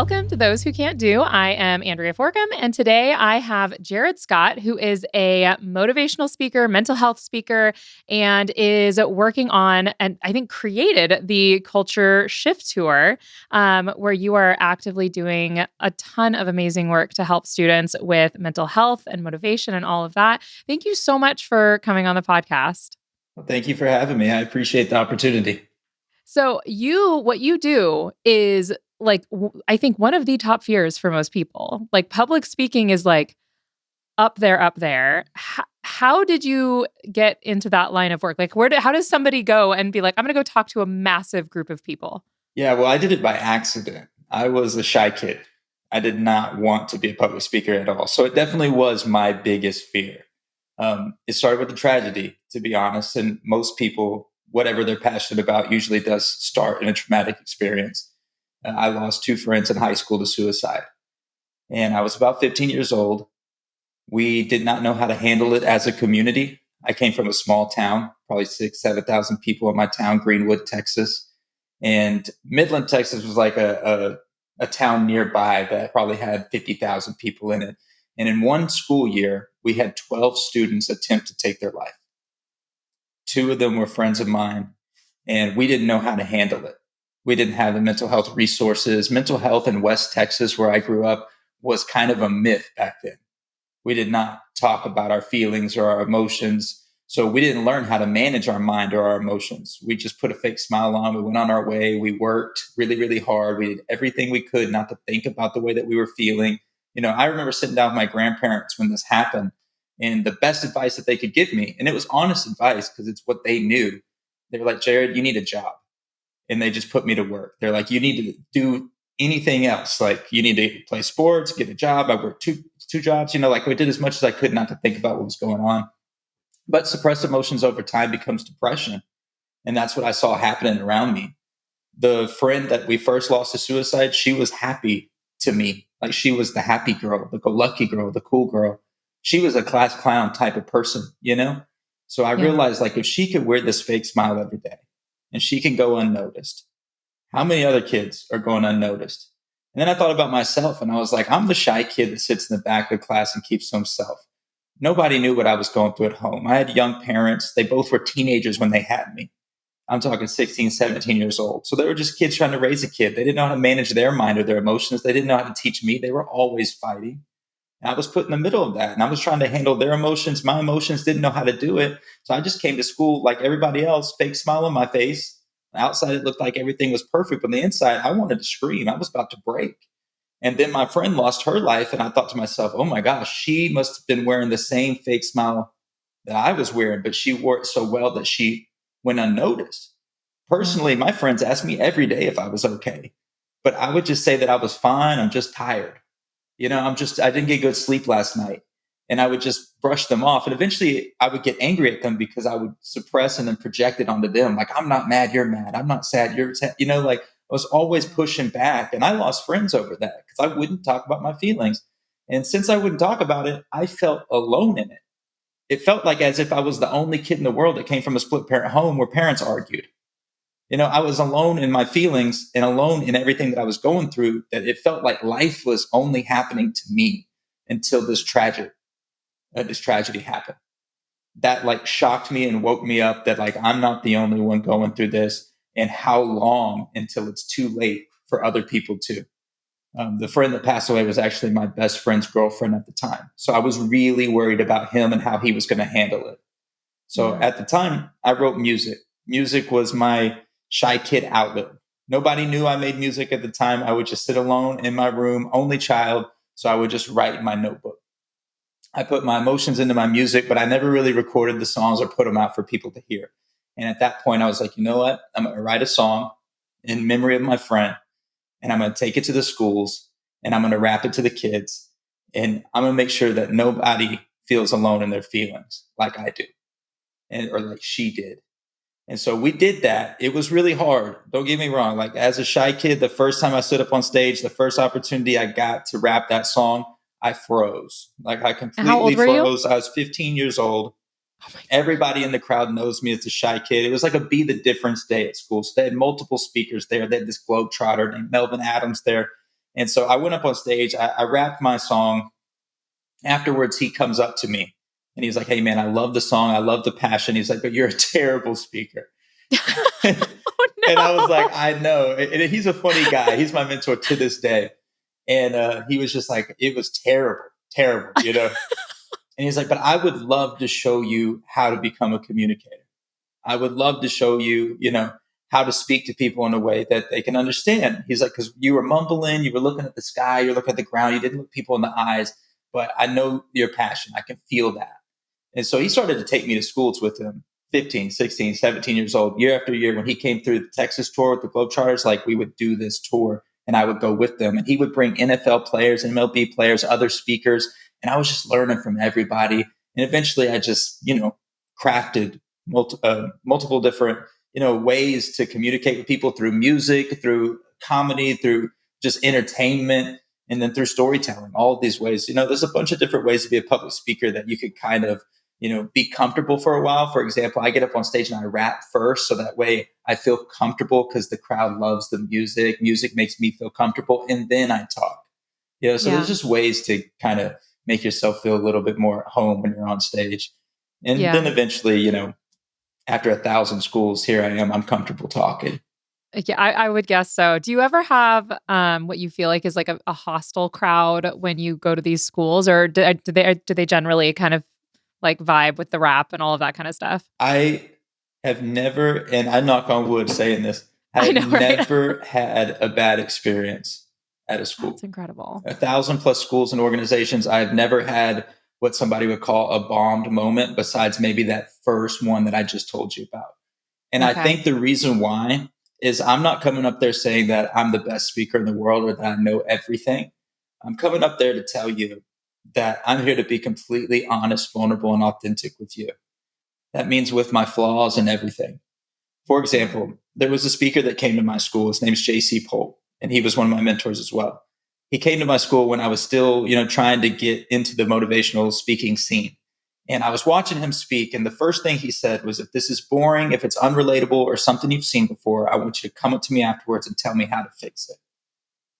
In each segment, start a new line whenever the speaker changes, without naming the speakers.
Welcome to Those Who Can't Do. I am Andrea Forkham, and today I have Jared Scott, who is a motivational speaker, mental health speaker, and is working on, and I think created the Culture Shift Tour, where you are actively doing a ton of amazing work to help students with mental health and motivation and all of that. Thank you so much for coming on the podcast.
Well, thank you for having me. I appreciate the opportunity.
So what you do is like, I think one of the top fears for most people. Like public speaking is like up there, up there. How did you get into that line of work? Like how does somebody go and be like, I'm going to go talk to a massive group of people?
Yeah, well, I did it by accident. I was a shy kid. I did not want to be a public speaker at all. So it definitely was my biggest fear. It started with a tragedy, to be honest. And most people, whatever they're passionate about, usually does start in a traumatic experience. I lost two friends in high school to suicide. And I was about 15 years old. We did not know how to handle it as a community. I came from a small town, probably 7,000 people in my town, Greenwood, Texas. And Midland, Texas was like a town nearby that probably had 50,000 people in it. And in one school year, we had 12 students attempt to take their life. Two of them were friends of mine, and we didn't know how to handle it. We didn't have the mental health resources. Mental health in West Texas, where I grew up, was kind of a myth back then. We did not talk about our feelings or our emotions. So we didn't learn how to manage our mind or our emotions. We just put a fake smile on. We went on our way. We worked really, really hard. We did everything we could not to think about the way that we were feeling. You know, I remember sitting down with my grandparents when this happened, and the best advice that they could give me, and it was honest advice because it's what they knew. They were like, Jared, you need a job. And they just put me to work. They're like, you need to do anything else. Like you need to play sports, get a job. I worked two jobs, like I did as much as I could not to think about what was going on. But suppressed emotions over time becomes depression. And that's what I saw happening around me. The friend that we first lost to suicide, she was happy to me. Like she was the happy girl, the go-lucky girl, the cool girl. She was a class clown type of person. So I
Yeah.
realized like if she could wear this fake smile every day and she can go unnoticed, how many other kids are going unnoticed? And then I thought about myself and I was like, I'm the shy kid that sits in the back of the class and keeps to himself. Nobody knew what I was going through at home. I had young parents. They both were teenagers when they had me. I'm talking 16, 17 years old. So they were just kids trying to raise a kid. They didn't know how to manage their mind or their emotions. They didn't know how to teach me. They were always fighting. And I was put in the middle of that. And I was trying to handle their emotions. My emotions didn't know how to do it. So I just came to school like everybody else, fake smile on my face. Outside, it looked like everything was perfect. But on the inside, I wanted to scream. I was about to break. And then my friend lost her life. And I thought to myself, oh my gosh, she must have been wearing the same fake smile that I was wearing, but she wore it so well that she went unnoticed.
Yeah.
Personally, my friends asked me every day if I was okay, but I would just say that I was fine. I'm just tired. I didn't get good sleep last night. And I would just brush them off. And eventually I would get angry at them because I would suppress and then project it onto them. Like, I'm not mad, you're mad. I'm not sad, you're sad. Like I was always pushing back. And I lost friends over that because I wouldn't talk about my feelings. And since I wouldn't talk about it, I felt alone in it. It felt like as if I was the only kid in the world that came from a split parent home where parents argued. I was alone in my feelings and alone in everything that I was going through, that it felt like life was only happening to me until this tragedy happened. That like shocked me and woke me up that like I'm not the only one going through this, and how long until it's too late for other people too. The friend that passed away was actually my best friend's girlfriend at the time. So I was really worried about him and how he was going to handle it. So
Yeah.
at the time, I wrote music. Music was my shy kid outlet. Nobody knew I made music at the time. I would just sit alone in my room, only child. So I would just write in my notebook. I put my emotions into my music, but I never really recorded the songs or put them out for people to hear. And at that point, I was like, you know what? I'm going to write a song in memory of my friend, and I'm going to take it to the schools, and I'm going to rap it to the kids. And I'm going to make sure that nobody feels alone in their feelings like I do, or like she did. And so we did that. It was really hard. Don't get me wrong. Like as a shy kid, the first time I stood up on stage, the first opportunity I got to rap that song, I froze. Like I
How
completely
old were you?
froze. I was 15 years old.
Oh my
Everybody in the crowd knows me as a shy kid. It was like a Be the Difference day at school. So they had multiple speakers there. They had this globetrotter named Melvin Adams there. And so I went up on stage, I rapped my song. Afterwards, he comes up to me and he's like, "Hey, man, I love the song. I love the passion." He's like, "But you're a terrible speaker."
Oh
And I was like,
no.
"I know." And he's a funny guy. He's my mentor to this day. And he was just like, "It was terrible, terrible, you know?" And he's like, "But I would love to show you how to become a communicator. I would love to show you, how to speak to people in a way that they can understand." He's like, "Because you were mumbling, you were looking at the sky, you're looking at the ground, you didn't look people in the eyes, but I know your passion. I can feel that." And so he started to take me to schools with him, 15, 16, 17 years old, year after year. When he came through the Texas tour with the Globetrotters, like we would do this tour and I would go with them. And he would bring NFL players, MLB players, other speakers. And I was just learning from everybody. And eventually I just, crafted multiple different, ways to communicate with people through music, through comedy, through just entertainment, and then through storytelling, all of these ways. There's a bunch of different ways to be a public speaker that you could kind of, be comfortable for a while. For example, I get up on stage and I rap first. So that way I feel comfortable because the crowd loves the music. Music makes me feel comfortable. And then I talk. So there's
Yeah.
just ways to kind of make yourself feel a little bit more at home when you're on stage. And then
Yeah.
eventually, after 1,000 schools, here I am, I'm comfortable talking.
Yeah, I would guess so. Do you ever have what you feel like is like a hostile crowd when you go to these schools, or do they generally kind of like vibe with the rap and all of that kind of stuff?
I have never, and I knock on wood saying this, I
I
have
know, right?
never had a bad experience at a
That's
school.
incredible.
1,000 plus schools and organizations, I've never had what somebody would call a bombed moment besides maybe that first one that I just told you about. And I
Okay.
think the reason why is I'm not coming up there saying that I'm the best speaker in the world or that I know everything. I'm coming up there to tell you that I'm here to be completely honest, vulnerable, and authentic with you. That means with my flaws and everything. For
Yeah.
example, there was a speaker that came to my school. His name's JC Polk, and he was one of my mentors as well. He came to my school when I was still, trying to get into the motivational speaking scene. And I was watching him speak, and the first thing he said was, "If this is boring, if it's unrelatable or something you've seen before, I want you to come up to me afterwards and tell me how to fix it."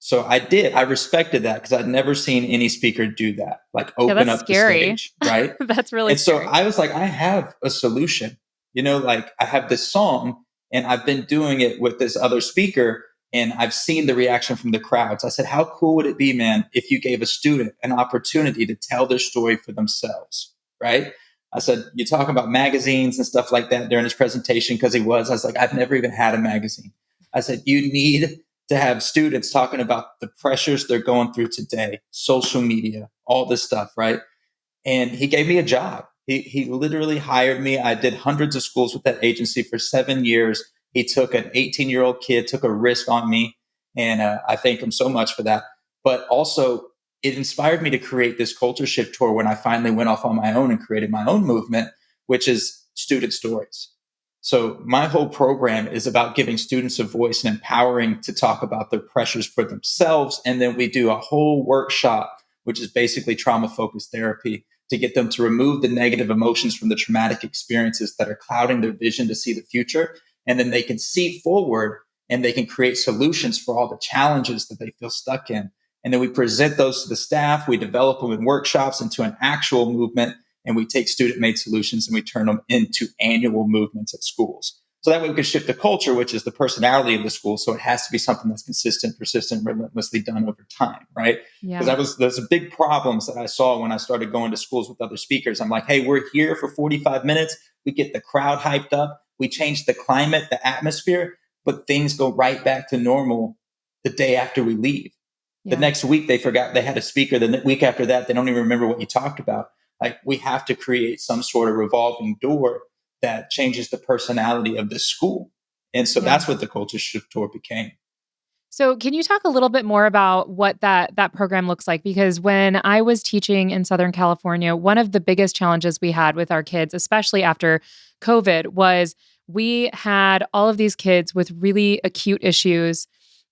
So I did. I respected that because I'd never seen any speaker do that, like
Yeah,
open
that's
up the
scary.
stage, right?
That's really
And so
scary.
I was like, I have a solution. Like I have this song and I've been doing it with this other speaker and I've seen the reaction from the crowds. I said, how cool would it be, man, if you gave a student an opportunity to tell their story for themselves, right? I said, you talk about magazines and stuff like that during his presentation because I was like, I've never even had a magazine. I said, you need to have students talking about the pressures they're going through today, social media, all this stuff, right? And he gave me a job. He literally hired me. I did hundreds of schools with that agency for 7 years. He took an 18-year-old kid, took a risk on me, and I thank him so much for that. But also, it inspired me to create this culture shift tour when I finally went off on my own and created my own movement, which is student stories. So my whole program is about giving students a voice and empowering to talk about their pressures for themselves. And then we do a whole workshop, which is basically trauma focused therapy to get them to remove the negative emotions from the traumatic experiences that are clouding their vision to see the future. And then they can see forward and they can create solutions for all the challenges that they feel stuck in. And then we present those to the staff. We develop them in workshops into an actual movement. And we take student made solutions and we turn them into annual movements at schools. So that way we can shift the culture, which is the personality of the school. So it has to be something that's consistent, persistent, relentlessly done over time, right?
Yeah.
Because there's big problems that I saw when I started going to schools with other speakers. I'm like, hey, we're here for 45 minutes. We get the crowd hyped up. We change the climate, the atmosphere, but things go right back to normal the day after we leave. The
Yeah.
next week, they forgot they had a speaker. The week after that, they don't even remember what you talked about. Like, we have to create some sort of revolving door that changes the personality of the school. And so
Yeah.
that's what the culture shift tour became.
So, can you talk a little bit more about what that program looks like? Because when I was teaching in Southern California, one of the biggest challenges we had with our kids, especially after COVID, was we had all of these kids with really acute issues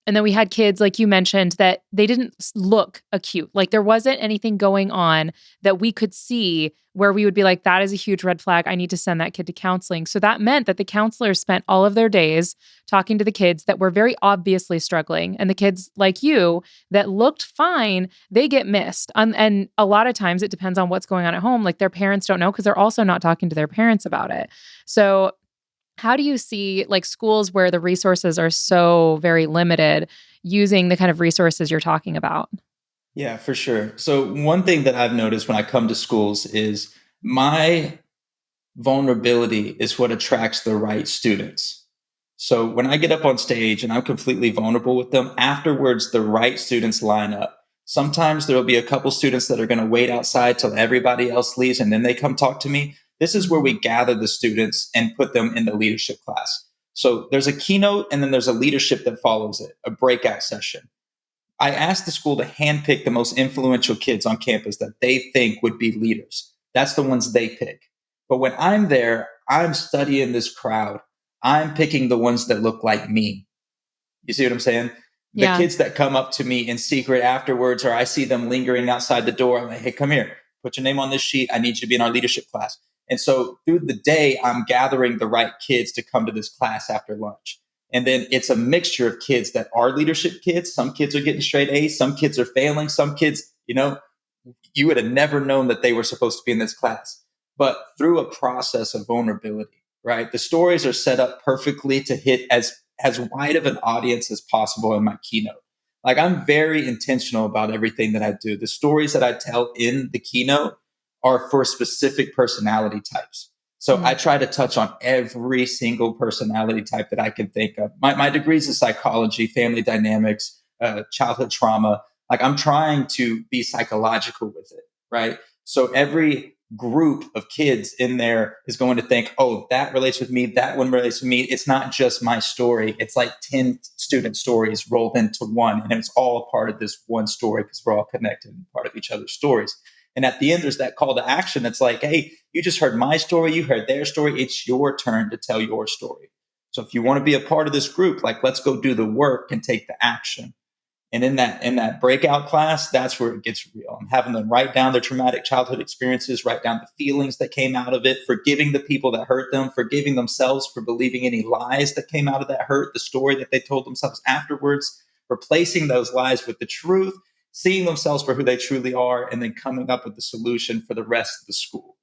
And then we had kids, like you mentioned, that they didn't look acute. Like there wasn't anything going on that we could see where we would be like, that is a huge red flag. I need to send that kid to counseling. So that meant that the counselors spent all of their days talking to the kids that were very obviously struggling. And the kids like you that looked fine, they get missed. And a lot of times it depends on what's going on at home. Like their parents don't know because they're also not talking to their parents about it. So how do you see like schools where the resources are so very limited using the kind of resources you're talking about?
Yeah, for sure. So one thing that I've noticed when I come to schools is my vulnerability is what attracts the right students. So when I get up on stage and I'm completely vulnerable with them, afterwards, the right students line up. Sometimes there will be a couple students that are going to wait outside till everybody else leaves and then they come talk to me. This is where we gather the students and put them in the leadership class. So there's a keynote and then there's a leadership that follows it, a breakout session. I asked the school to handpick the most influential kids on campus that they think would be leaders. That's the ones they pick. But when I'm there, I'm studying this crowd. I'm picking the ones that look like me. You see what I'm saying? The
Yeah.
kids that come up to me in secret afterwards, or I see them lingering outside the door, I'm like, hey, come here, put your name on this sheet. I need you to be in our leadership class. And so through the day, I'm gathering the right kids to come to this class after lunch. And then it's a mixture of kids that are leadership kids. Some kids are getting straight A's. Some kids are failing. Some kids, you would have never known that they were supposed to be in this class. But through a process of vulnerability, right? The stories are set up perfectly to hit as wide of an audience as possible in my keynote. Like I'm very intentional about everything that I do. The stories that I tell in the keynote are for specific personality types. So I
Mm.
try to touch on every single personality type that I can think of. My degrees in psychology, family dynamics, childhood trauma. Like I'm trying to be psychological with it, right? So every group of kids in there is going to think, oh, that relates with me. That one relates to me. It's not just my story. It's like 10 student stories rolled into one. And it's all part of this one story because we're all connected and part of each other's stories. And at the end, there's that call to action. It's like, hey, you just heard my story. You heard their story. It's your turn to tell your story. So if you want to be a part of this group, like let's go do the work and take the action. And in that breakout class, that's where it gets real. I'm having them write down their traumatic childhood experiences, write down the feelings that came out of it, forgiving the people that hurt them, forgiving themselves for believing any lies that came out of that hurt, the story that they told themselves afterwards, replacing those lies with the truth, seeing themselves for who they truly are, and then coming up with the solution for the rest of the school.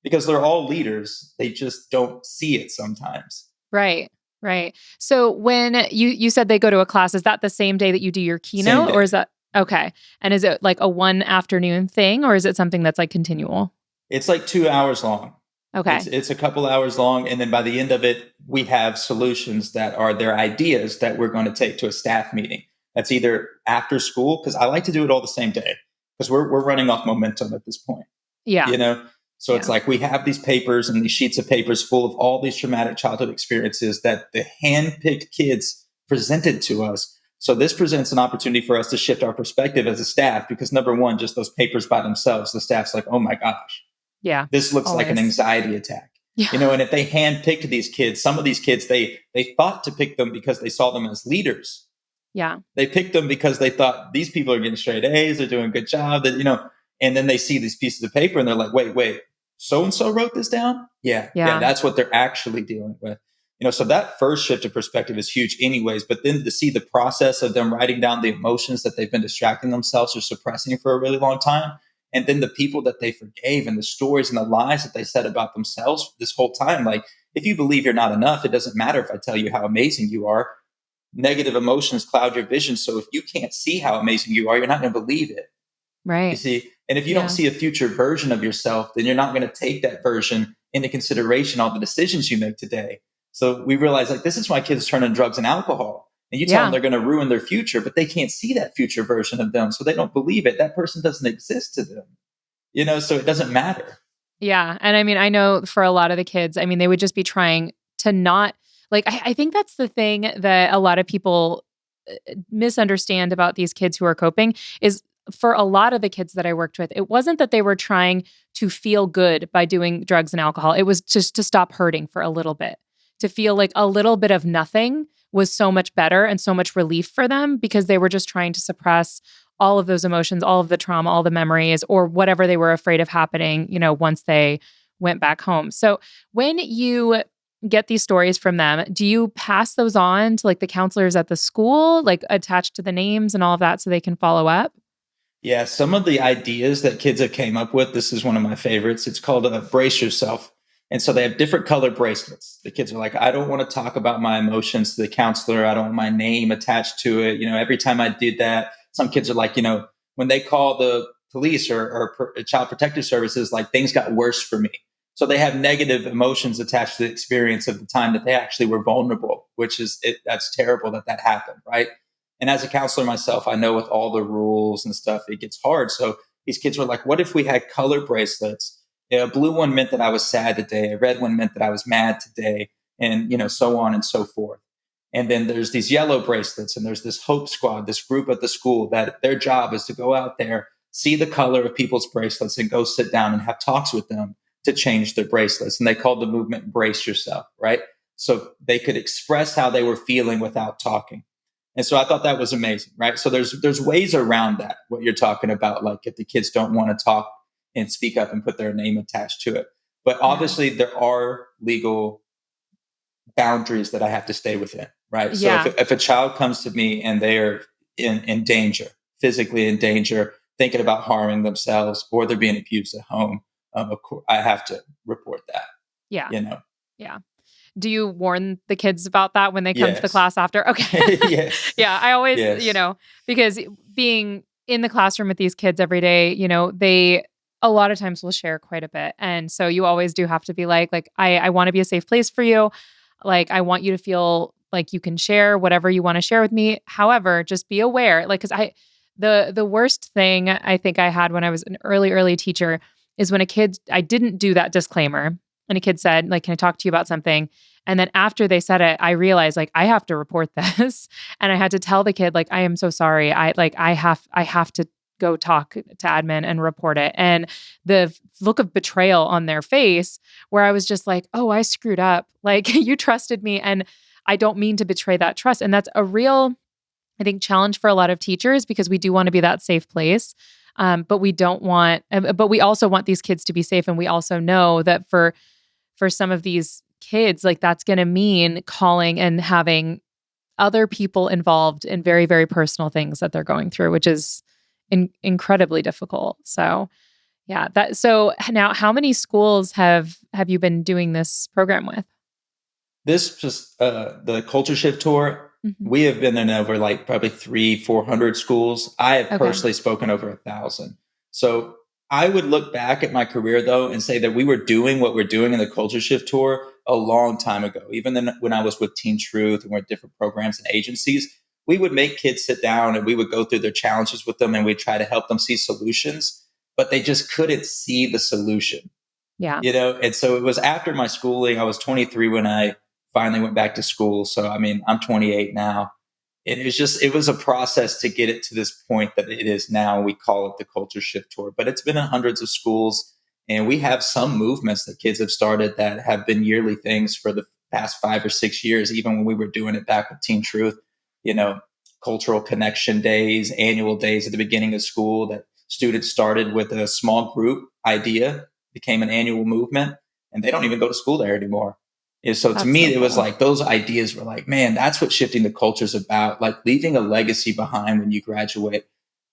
Because they're all leaders, they just don't see it sometimes.
Right. Right. So when you said they go to a class, is that the same day that you do your
Same
keynote or is
day.
that okay? And is it like a one afternoon thing or is it something that's like continual?
It's like 2 hours long. It's
Okay.
it's a couple hours long, and then by the end of it, we have solutions that are their ideas that we're going to take to a staff meeting. That's either after school because I like to do it all the same day because we're running off momentum at this point,
Yeah.
you know. So it's
Yeah.
like we have these papers and these sheets of papers full of all these traumatic childhood experiences that the handpicked kids presented to us. So this presents an opportunity for us to shift our perspective as a staff because number one, just those papers by themselves, the staff's like, oh my gosh,
Yeah.
this looks like an
Always.
anxiety attack.
Yeah.
And if they handpicked these kids, some of these kids they thought to pick them because they saw them as leaders.
Yeah.
They picked them because they thought these people are getting straight A's, they're doing a good job, and then they see these pieces of paper and they're like, wait, so and so wrote this down? Yeah,
Yeah.
that's what they're actually dealing with. So that first shift of perspective is huge anyways, but then to see the process of them writing down the emotions that they've been distracting themselves or suppressing for a really long time, and then the people that they forgave and the stories and the lies that they said about themselves this whole time. Like, if you believe you're not enough, it doesn't matter if I tell you how amazing you are. Negative emotions cloud your vision. So if you can't see how amazing you are, you're not going to believe it. You
Right.
see, and if you don't
Yeah.
see a future version of yourself, then you're not going to take that version into consideration all the decisions you make today. So we realize like this is why kids turn to drugs and alcohol. And you tell them
Yeah.
they're going to ruin their future, but they can't see that future version of them. So they don't believe it. That person doesn't exist to them. So it doesn't matter.
Yeah. And I mean, I know for a lot of the kids, I mean, they would just be trying to not like, I think that's the thing that a lot of people misunderstand about these kids who are coping is for a lot of the kids that I worked with, it wasn't that they were trying to feel good by doing drugs and alcohol. It was just to stop hurting for a little bit, to feel like a little bit of nothing was so much better and so much relief for them because they were just trying to suppress all of those emotions, all of the trauma, all the memories, or whatever they were afraid of happening, once they went back home. So when you get these stories from them, do you pass those on to like the counselors at the school, like attached to the names and all of that so they can follow up?
Yeah, some of the ideas that kids have came up with, this is one of my favorites. It's called Brace Yourself. And so they have different colored bracelets. The kids are like, I don't want to talk about my emotions to the counselor. I don't want my name attached to it. Every time I did that, some kids are like, when they call the police or child protective services, like things got worse for me. So they have negative emotions attached to the experience of the time that they actually were vulnerable, which is that's terrible that happened, right? And as a counselor myself, I know with all the rules and stuff, it gets hard. So these kids were like, what if we had color bracelets? A blue one meant that I was sad today. A red one meant that I was mad today, and so on and so forth. And then there's these yellow bracelets, and there's this hope squad, this group at the school that their job is to go out there, see the color of people's bracelets, and go sit down and have talks with them to change their bracelets. And they called the movement "Brace Yourself," right? So they could express how they were feeling without talking. And so I thought that was amazing, right? So there's ways around that, what you're talking about, like if the kids don't want to talk and speak up and put their name attached to it. But
Yeah.
obviously there are legal boundaries that I have to stay within, right? So
Yeah.
if a child comes to me and they are in danger, physically in danger, thinking about harming themselves, or they're being abused at home, of course, I have to report that,
Yeah.
you know?
Yeah. Do you warn the kids about that when they come to the
Yes.
class after? Okay.
Yes.
Yeah, I always,
Yes.
because being in the classroom with these kids every day, they a lot of times will share quite a bit. And so you always do have to be like I want to be a safe place for you. Like I want you to feel like you can share whatever you want to share with me. However, just be aware, like cuz the worst thing I think I had when I was an early teacher is when I didn't do that disclaimer and a kid said, like, can I talk to you about something? And then after they said it, I realized like I have to report this. And I had to tell the kid, like, I am so sorry. I have to go talk to admin and report it. And the look of betrayal on their face, where I was just like, oh, I screwed up. Like you trusted me and I don't mean to betray that trust. And that's a real, I think, challenge for a lot of teachers because we do want to be that safe place. But we don't want, but we also want these kids to be safe. And we also know that for some of these kids, like that's going to mean calling and having other people involved in very, very personal things that they're going through, which is incredibly difficult. So, yeah, so now how many schools have you been doing this program with?
This just the culture shift tour.
Mhm.
We have been in over like probably 400 schools. I have
Okay.
personally spoken over 1,000. So I would look back at my career though and say that we were doing what we're doing in the culture shift tour a long time ago. Even then, when I was with Teen Truth and with different programs and agencies, we would make kids sit down and we would go through their challenges with them and we'd try to help them see solutions, but they just couldn't see the solution.
Yeah.
And so it was after my schooling. I was 23 when I finally went back to school. So I mean, I'm 28 now. It was a process to get it to this point that it is now. We call it the culture shift tour, but it's been in hundreds of schools, and we have some movements that kids have started that have been yearly things for the past 5 or 6 years. Even when we were doing it back with Teen Truth, you know, cultural connection days, annual days at the beginning of school that students started with a small group idea, became an annual movement, and they don't even go to school there anymore. And so to
That's
me,
so
it was
cool.
like those ideas were like, man, that's what shifting the culture is about. Like leaving a legacy behind when you graduate,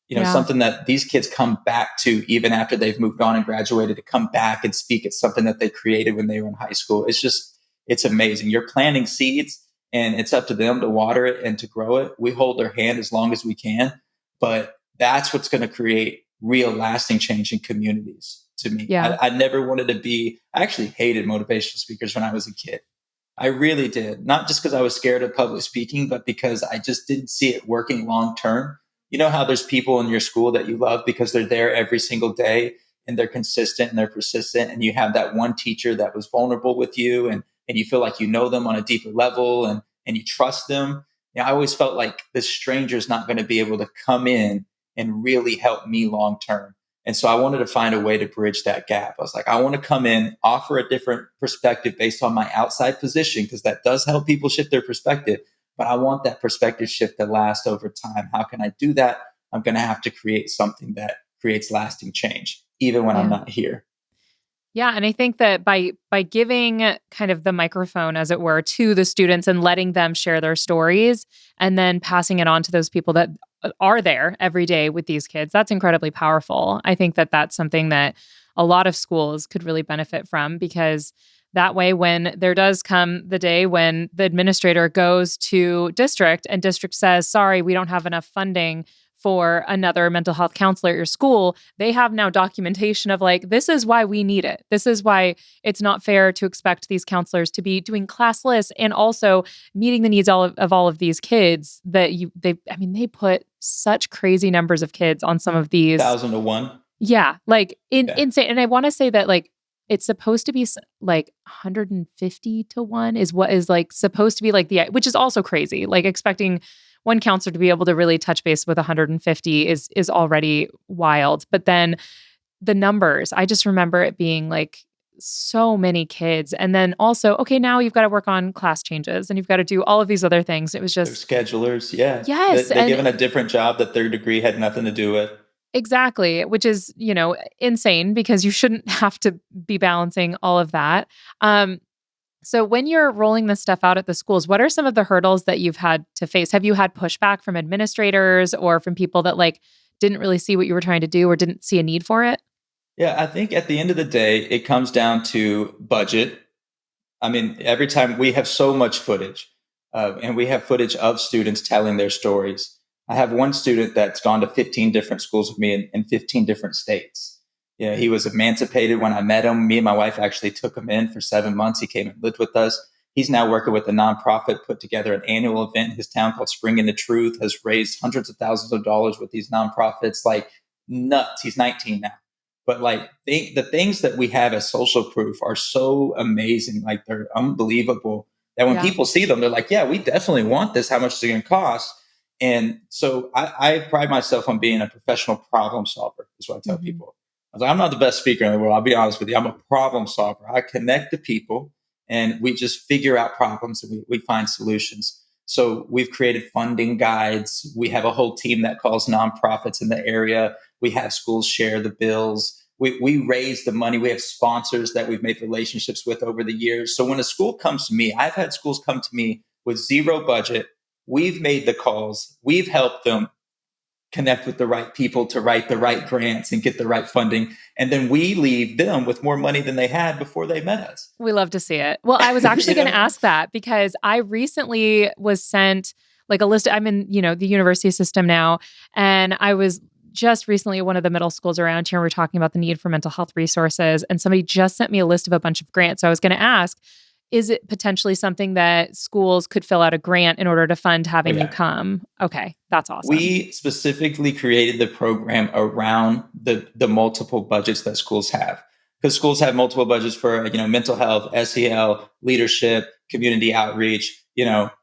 Yeah.
something that these kids come back to even after they've moved on and graduated, to come back and speak at something that they created when they were in high school. It's amazing. You're planting seeds and it's up to them to water it and to grow it. We hold their hand as long as we can, but that's what's going to create real lasting change in communities to me.
Yeah.
I never wanted to be, I actually hated motivational speakers when I was a kid. I really did. Not just because I was scared of public speaking, but because I just didn't see it working long term. You know how there's people in your school that you love because they're there every single day and they're consistent and they're persistent. And you have that one teacher that was vulnerable with you, and you feel like you know them on a deeper level, and you trust them. I always felt like this stranger is not going to be able to come in and really help me long term. And so I wanted to find a way to bridge that gap. I was like, I want to come in, offer a different perspective based on my outside position, because that does help people shift their perspective. But I want that perspective shift to last over time. How can I do that? I'm going to have to create something that creates lasting change, even when I'm
Yeah.
not here.
Yeah, and I think that by giving kind of the microphone, as it were, to the students and letting them share their stories and then passing it on to those people that are there every day with these kids, that's incredibly powerful. I think that that's something that a lot of schools could really benefit from, because that way, when there does come the day when the administrator goes to district and district says, sorry, we don't have enough funding for another mental health counselor at your school, they have now documentation of like, this is why we need it. This is why it's not fair to expect these counselors to be doing class lists and also meeting the needs of all of these kids that they put such crazy numbers of kids on some of these.
1,000 to 1.
Yeah, like
Yeah.
insane. And I want to say that like it's supposed to be like 150 to 1 is what is like supposed to be like which is also crazy. Like expecting one counselor to be able to really touch base with 150 is already wild. But then the numbers, I just remember it being like so many kids. And then also, okay, now you've got to work on class changes and you've got to do all of these other things. It was
They're
just,
schedulers. Yeah.
yes.
They're
And
given a different job that their degree had nothing to do with.
exactly, which is, insane because you shouldn't have to be balancing all of that. So when you're rolling this stuff out at the schools, what are some of the hurdles that you've had to face? Have you had pushback from administrators or from people that like didn't really see what you were trying to do or didn't see a need for it?
Yeah, I think at the end of the day, it comes down to budget. I mean, every time we have so much footage, and we have footage of students telling their stories. I have one student that's gone to 15 different schools with me in 15 different states. You know, he was emancipated when I met him. Me and my wife actually took him in for 7 months. He came and lived with us. He's now working with a nonprofit, put together an annual event in his town called Spring into Truth, has raised hundreds of thousands of dollars with these nonprofits, like nuts. He's 19 now. But like the things that we have as social proof are so amazing, like they're unbelievable, that when
Yeah.
people see them, they're like, yeah, we definitely want this. How much is it going to cost? And so I pride myself on being a professional problem solver, is what I tell
Hmm.
people. I was like, I'm not the best speaker in the world. I'll be honest with you. I'm a problem solver. I connect the people and we just figure out problems and we find solutions. So we've created funding guides. We have a whole team that calls nonprofits in the area. We have schools share the bills. We raise the money. We have sponsors that we've made relationships with over the years. So when a school comes to me, I've had schools come to me with zero budget. We've made the calls. We've helped them connect with the right people to write the right grants and get the right funding. And then we leave them with more money than they had before they met us.
We love to see it. Well, I was actually
you
going to
know?
ask that because I recently was sent like a list. I'm in, the university system now, and I was just recently at one of the middle schools around here. And we're talking about the need for mental health resources, and somebody just sent me a list of a bunch of grants. So I was going to ask, is it potentially something that schools could fill out a grant in order to fund
Oh,
having you
yeah.
come? Okay, that's awesome.
We specifically created the program around the multiple budgets that schools have, because schools have multiple budgets for mental health, SEL, leadership, community outreach,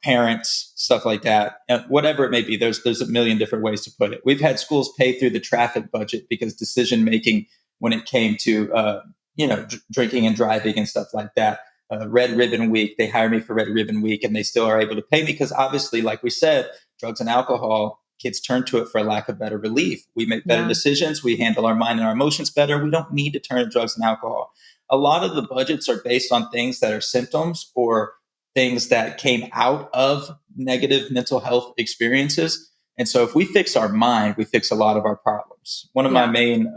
parents, stuff like that. Whatever it may be, there's a million different ways to put it. We've had schools pay through the traffic budget because decision making when it came to drinking and driving and stuff like that. Red Ribbon Week, they hire me for Red Ribbon Week, and they still are able to pay me because obviously, like we said, drugs and alcohol, kids turn to it for a lack of better relief. We make better
Yeah,
decisions. We handle our mind and our emotions better. We don't need to turn to drugs and alcohol. A lot of the budgets are based on things that are symptoms or things that came out of negative mental health experiences. And so if we fix our mind, we fix a lot of our problems. One of my
yeah,
main,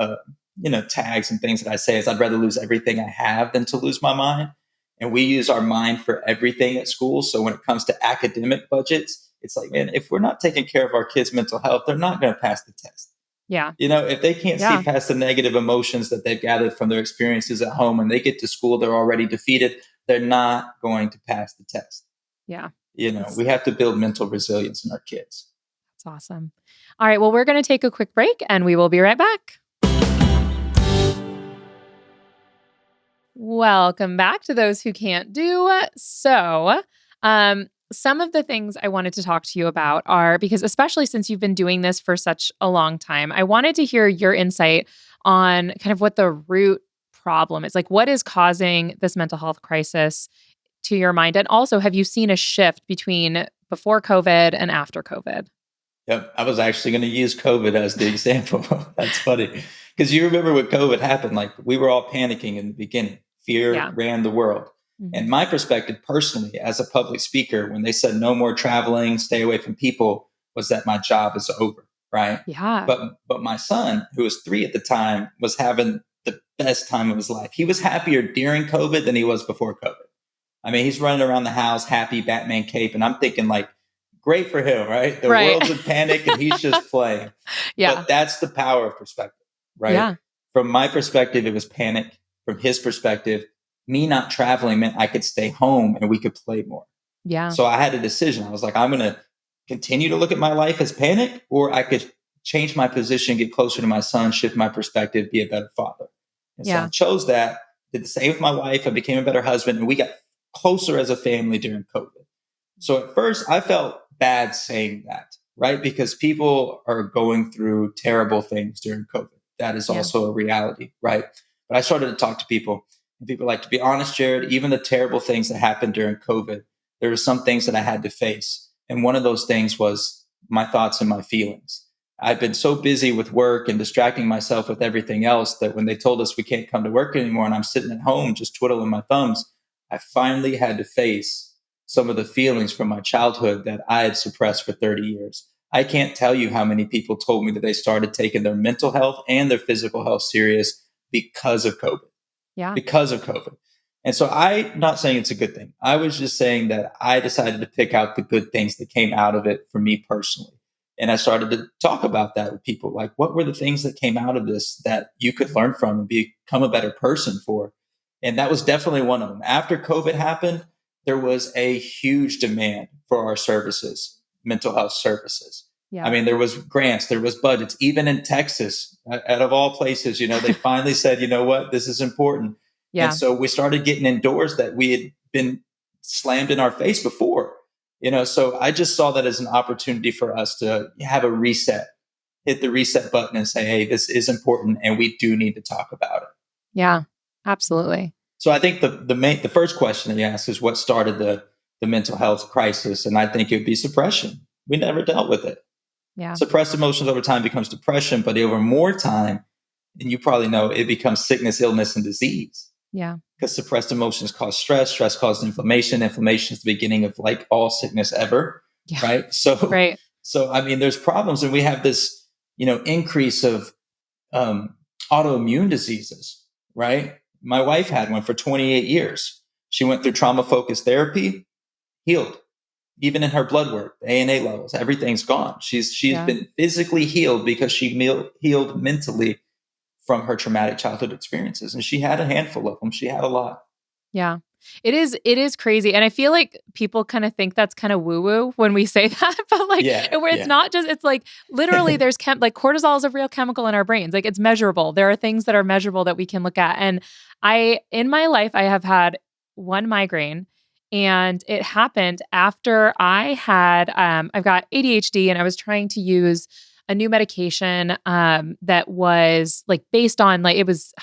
tags and things that I say is I'd rather lose everything I have than to lose my mind. And we use our mind for everything at school. So when it comes to academic budgets, it's like, man, if we're not taking care of our kids' mental health, they're not going to pass the test.
yeah,
If they can't see
yeah.
past the negative emotions that they've gathered from their experiences at home and they get to school, they're already defeated, they're not going to pass the test.
Yeah.
We have to build mental resilience in our kids.
That's awesome. All right. Well, we're going to take a quick break and we will be right back. Welcome back to Those Who Can't Do. Some of the things I wanted to talk to you about are because, especially since you've been doing this for such a long time, I wanted to hear your insight on kind of what the root problem is. Like, what is causing this mental health crisis to your mind? And also, have you seen a shift between before COVID and after COVID?
Yep. I was actually going to use COVID as the example. That's funny. Because you remember when COVID happened, like we were all panicking in the beginning. Fear
Yeah.
ran the world. And
Hmm.
my perspective personally, as a public speaker, when they said no more traveling, stay away from people, was that my job is over. Right.
Yeah.
But my son, who was 3 at the time, was having the best time of his life. He was happier during COVID than he was before COVID. I mean, he's running around the house, happy Batman cape, and I'm thinking like, great for him, right? The
Right.
world's in panic and he's just playing.
Yeah.
But that's the power of perspective, right?
Yeah.
From my perspective, it was panic. From his perspective, me not traveling meant I could stay home and we could play more.
Yeah.
So I had a decision. I was like, I'm going to continue to look at my life as panic, or I could change my position, get closer to my son, shift my perspective, be a better father. And so I
Yeah.
chose that, did the same with my wife. I became a better husband, and we got closer as a family during COVID. So at first, I felt bad saying that, right? Because people are going through terrible things during COVID. That is
Yeah.
also a reality, right? But I started to talk to people, and people like, to be honest, Jared, even the terrible things that happened during COVID, there were some things that I had to face. And one of those things was my thoughts and my feelings. I've been so busy with work and distracting myself with everything else that when they told us we can't come to work anymore and I'm sitting at home just twiddling my thumbs, I finally had to face some of the feelings from my childhood that I had suppressed for 30 years. I can't tell you how many people told me that they started taking their mental health and their physical health serious because of COVID,
Yeah.
because of COVID. And so I'm not saying it's a good thing. I was just saying that I decided to pick out the good things that came out of it for me personally. And I started to talk about that with people. Like, what were the things that came out of this that you could learn from and become a better person for? And that was definitely one of them. After COVID happened, there was a huge demand for our services, mental health services. I
Yeah.
mean, there was grants, there was budgets, even in Texas, out of all places, they finally said, you know what, this is important. And
Yeah.
so we started getting indoors that we had been slammed in our face before, so I just saw that as an opportunity for us to have a reset, hit the reset button and say, hey, this is important and we do need to talk about it.
Yeah. Absolutely.
So I think the first question that you asked is what started the mental health crisis, and I think it would be suppression. We never dealt with it.
Yeah.
Suppressed emotions over time becomes depression, but over more time, and you probably know, it becomes sickness, illness, and disease.
Yeah.
Because suppressed emotions cause stress causes inflammation. Inflammation is the beginning of like all sickness ever,
Yeah.
right? So,
Right.
so I mean, there's problems, and we have this, increase of um, autoimmune diseases, right? My wife had one for 28 years. She went through trauma focused therapy, healed. Even in her blood work, ANA levels, everything's gone. She's
Yeah.
been physically healed because she healed mentally from her traumatic childhood experiences, and she had a handful of them. She had a lot.
Yeah. It is crazy. And I feel like people kind of think that's kind of woo-woo when we say that, but like
Yeah,
where it's
yeah,
not just it's like literally there's like cortisol is a real chemical in our brains. Like it's measurable. There are things that are measurable that we can look at. And in my life I have had one migraine, and it happened after I've got ADHD, and I was trying to use a new medication that was like based on like it was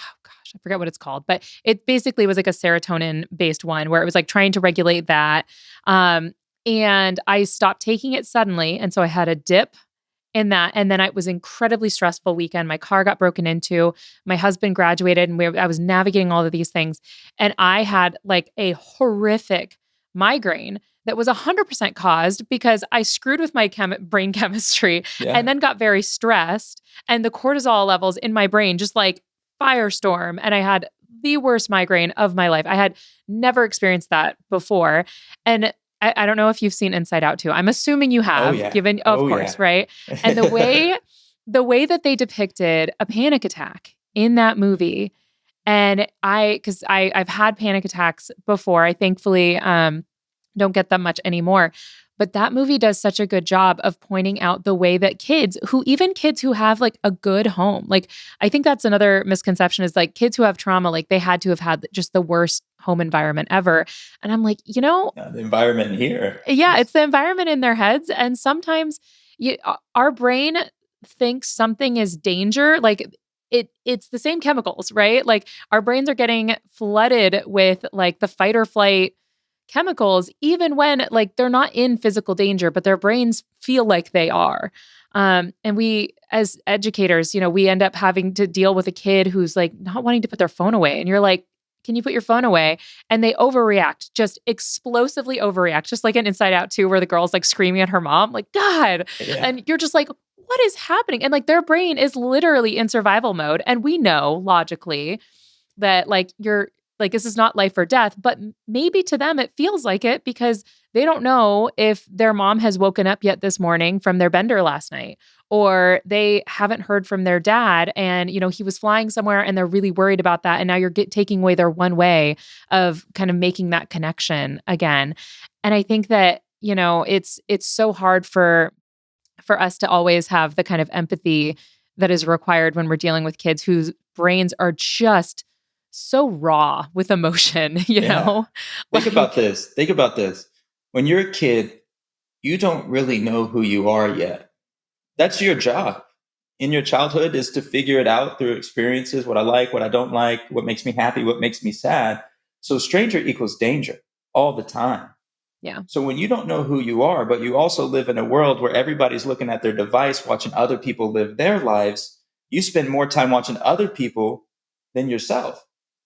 I forget what it's called, but it basically was like a serotonin based one where it was like trying to regulate that. Um, and I stopped taking it suddenly. And so I had a dip in that. And then it was incredibly stressful weekend. My car got broken into. My husband graduated, and I was navigating all of these things. And I had like a horrific migraine that was 100% caused because I screwed with my brain chemistry and
yeah.
then got very stressed. And the cortisol levels in my brain just like firestorm. And I had the worst migraine of my life. I had never experienced that before. And I don't know if you've seen Inside Out too. I'm assuming you
Oh
have,
yeah.
given, of
Oh
course,
yeah.
right? And the way that they depicted a panic attack in that movie, and because I've had panic attacks before. I thankfully don't get them much anymore. But that movie does such a good job of pointing out the way that even kids who have like a good home, like I think that's another misconception is like kids who have trauma, like they had to have had just the worst home environment ever. And I'm like,
The environment here.
yeah, it's the environment in their heads. And sometimes our brain thinks something is danger. Like it's the same chemicals, right? Like our brains are getting flooded with like the fight or flight chemicals, even when like they're not in physical danger, but their brains feel like they are. And we, as educators, we end up having to deal with a kid who's like not wanting to put their phone away. And you're like, can you put your phone away? And they overreact, just explosively overreact, just like an Inside Out 2, where the girl's like screaming at her mom, like, God.
Yeah.
And you're just like, what is happening? And like their brain is literally in survival mode. And we know logically that like you're like, this is not life or death, but maybe to them it feels like it because they don't know if their mom has woken up yet this morning from their bender last night, or they haven't heard from their dad and, he was flying somewhere and they're really worried about that. And now you're taking away their one way of kind of making that connection again. And I think that, it's so hard for us to always have the kind of empathy that is required when we're dealing with kids whose brains are just so raw with emotion,
Yeah. Think about
Like,
this. Think about this. When you're a kid, you don't really know who you are yet. That's your job in your childhood, is to figure it out through experiences, what I like, what I don't like, what makes me happy, what makes me sad. So stranger equals danger all the time.
yeah,
So when you don't know who you are, but you also live in a world where everybody's looking at their device, watching other people live their lives, you spend more time watching other people than yourself.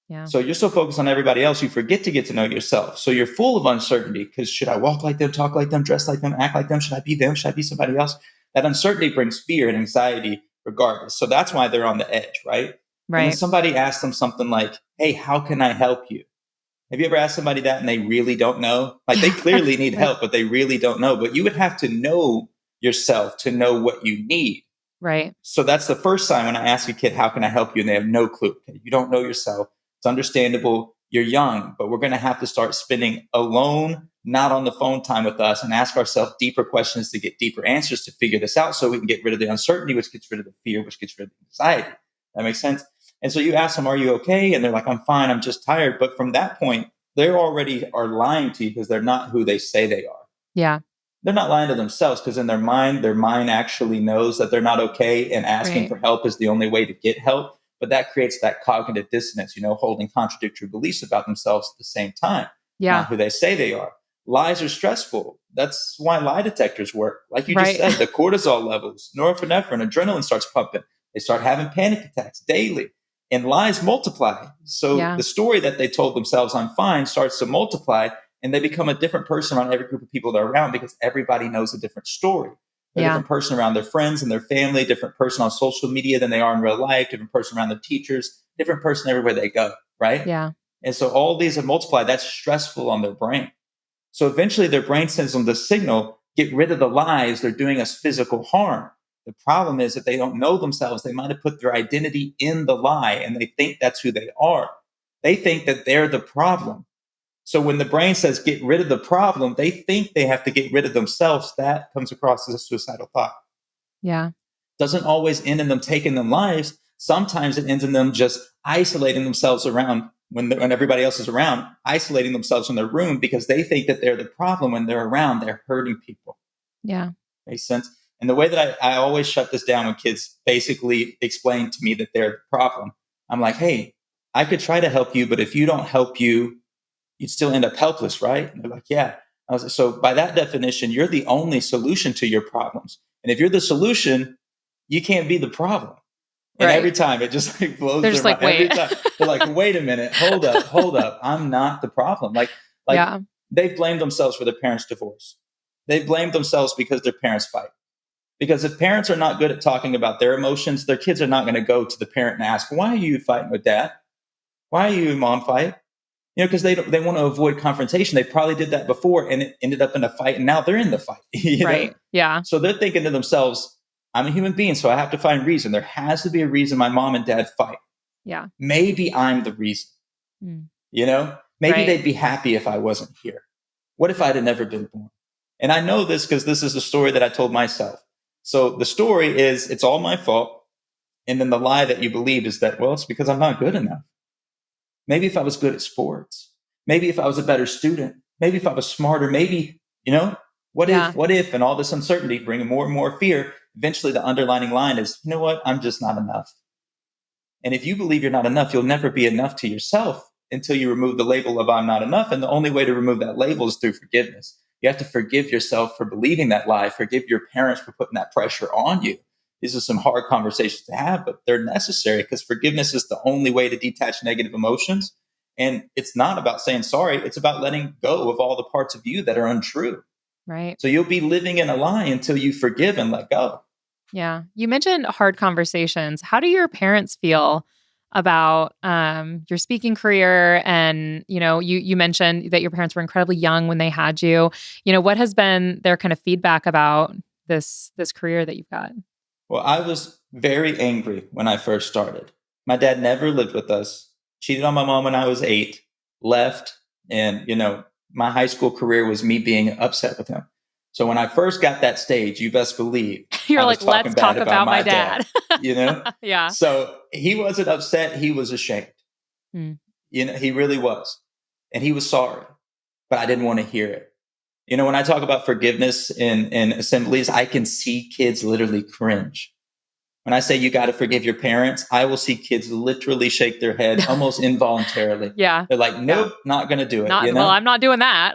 yeah,
So you're so focused on everybody else, you forget to get to know yourself. So you're full of uncertainty because should I walk like them, talk like them, dress like them, act like them? Should I be them? Should I be somebody else? That uncertainty brings fear and anxiety regardless. So that's why they're on the edge, right? And then
right.
somebody asks them something like, hey, how can I help you? Have you ever asked somebody that and they really don't know? Like they
Yeah,
clearly need
like,
help, but they really don't know. But you would have to know yourself to know what you need.
right.
So that's the first sign when I ask a kid, how can I help you? And they have no clue. You don't know yourself. It's understandable. You're young, but we're going to have to start spending alone, not on the phone time with us, and ask ourselves deeper questions to get deeper answers to figure this out so we can get rid of the uncertainty, which gets rid of the fear, which gets rid of the anxiety. That makes sense? And so you ask them, are you okay? And they're like, I'm fine. I'm just tired. But from that point, they already are lying to you because they're not who they say they are.
Yeah,
They're not lying to themselves because in their mind actually knows that they're not okay, and asking
right.
for help is the only way to get help. But that creates that cognitive dissonance, holding contradictory beliefs about themselves at the same time,
Yeah,
not who they say they are. Lies are stressful. That's why lie detectors work. Like you just
right.
said, the cortisol levels, norepinephrine, adrenaline starts pumping. They start having panic attacks daily, and lies multiply. So
Yeah,
the story that they told themselves, I'm fine, starts to multiply, and they become a different person around every group of people they're around because everybody knows a different story. They're a
yeah,
different person around their friends and their family, different person on social media than they are in real life, different person around their teachers, different person everywhere they go, right?
yeah,
And so all these have multiplied. That's stressful on their brain. So eventually their brain sends them the signal, get rid of the lies, they're doing us physical harm. The problem is that they don't know themselves. They might have put their identity in the lie and they think that's who they are. They think that they're the problem. So when the brain says get rid of the problem, they think they have to get rid of themselves. That comes across as a suicidal thought.
yeah,
Doesn't always end in them taking their lives. Sometimes it ends in them just isolating themselves around when everybody else is around, isolating themselves in their room because they think that they're the problem. When they're around, they're hurting people.
yeah,
Makes sense? And the way that I always shut this down when kids basically explain to me that they're the problem, I'm like, hey, I could try to help you, but if you don't help you, you'd still end up helpless, right? And they're like, yeah. I was like, so by that definition, you're the only solution to your problems. And if you're the solution, you can't be the problem. And every
right.
time it just like blows
They're
their
just like,
mind. Every
wait.
time they're like, wait a minute, hold up, hold up. I'm not the problem. Like
Yeah,
they've blamed themselves for their parents' divorce. They've blamed themselves because their parents fight. Because if parents are not good at talking about their emotions, their kids are not going to go to the parent and ask, why are you fighting with dad? Why are you and mom fight? Because they want to avoid confrontation. They probably did that before and it ended up in a fight, and now they're in the fight.
right. Yeah,
So they're thinking to themselves, I'm a human being, so I have to find reason. There has to be a reason my mom and dad fight.
yeah,
Maybe I'm the reason.
mm,
Maybe
right.
they'd be happy if I wasn't here. What if I'd have never been born? And I know this because this is the story that I told myself. So the story is it's all my fault. And then the lie that you believe is that, well, it's because I'm not good enough. Maybe if I was good at sports, maybe if I was a better student, maybe if I was smarter, maybe,
Yeah,
what if, and all this uncertainty bringing more and more fear. Eventually, the underlining line is, you know what? I'm just not enough. And if you believe you're not enough, you'll never be enough to yourself until you remove the label of I'm not enough. And the only way to remove that label is through forgiveness. You have to forgive yourself for believing that lie, forgive your parents for putting that pressure on you. These are some hard conversations to have, but they're necessary because forgiveness is the only way to detach negative emotions. And it's not about saying sorry, it's about letting go of all the parts of you that are untrue.
Right.
So you'll be living in a lie until you forgive and let go.
Yeah. You mentioned hard conversations. How do your parents feel about your speaking career? And, you mentioned that your parents were incredibly young when they had you. What has been their kind of feedback about this career that you've got?
Well, I was very angry when I first started. My dad never lived with us, cheated on my mom when I was 8, left. And, my high school career was me being upset with him. So when I first got that stage, you best believe
You're
I was
like,
talking
let's
bad
talk
about
about my
my dad,
dad.
you know?
Yeah.
So he wasn't upset. He was ashamed.
Mm.
He really was. And he was sorry, but I didn't want to hear it. When I talk about forgiveness in assemblies, I can see kids literally cringe. When I say you got to forgive your parents, I will see kids literally shake their head almost involuntarily.
Yeah.
They're like,
Yeah.
nope, not going to do it,
Not, well, I'm not doing that.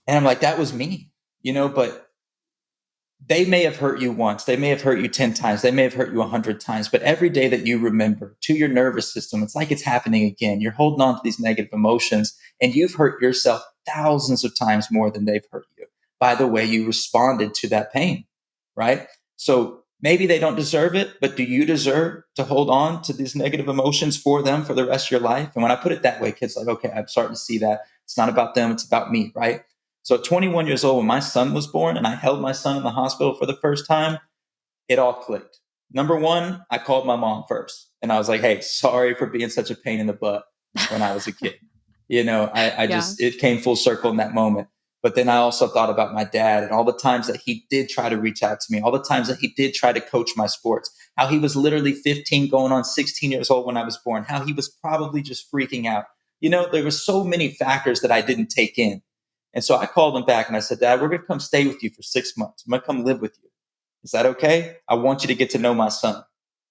And I'm like, that was me, but they may have hurt you once. They may have hurt you 10 times. They may have hurt you 100 times. But every day that you remember to your nervous system, it's like it's happening again. You're holding on to these negative emotions and you've hurt yourself thousands of times more than they've hurt you by the way you responded to that pain, right? So maybe they don't deserve it, but do you deserve to hold on to these negative emotions for them for the rest of your life? And when I put it that way, kids are like, okay, I'm starting to see that. It's not about them. It's about me, right? So at 21 years old, when my son was born and I held my son in the hospital for the first time, it all clicked. Number one, I called my mom first and I was like, hey, sorry for being such a pain in the butt when I was a kid. I
Yeah.
just, it came full circle in that moment. But then I also thought about my dad and all the times that he did try to reach out to me, all the times that he did try to coach my sports, how he was literally 15 going on 16 years old when I was born, how he was probably just freaking out. There were so many factors that I didn't take in. And so I called him back and I said, Dad, we're going to come stay with you for 6 months. I'm going to come live with you. Is that okay? I want you to get to know my son.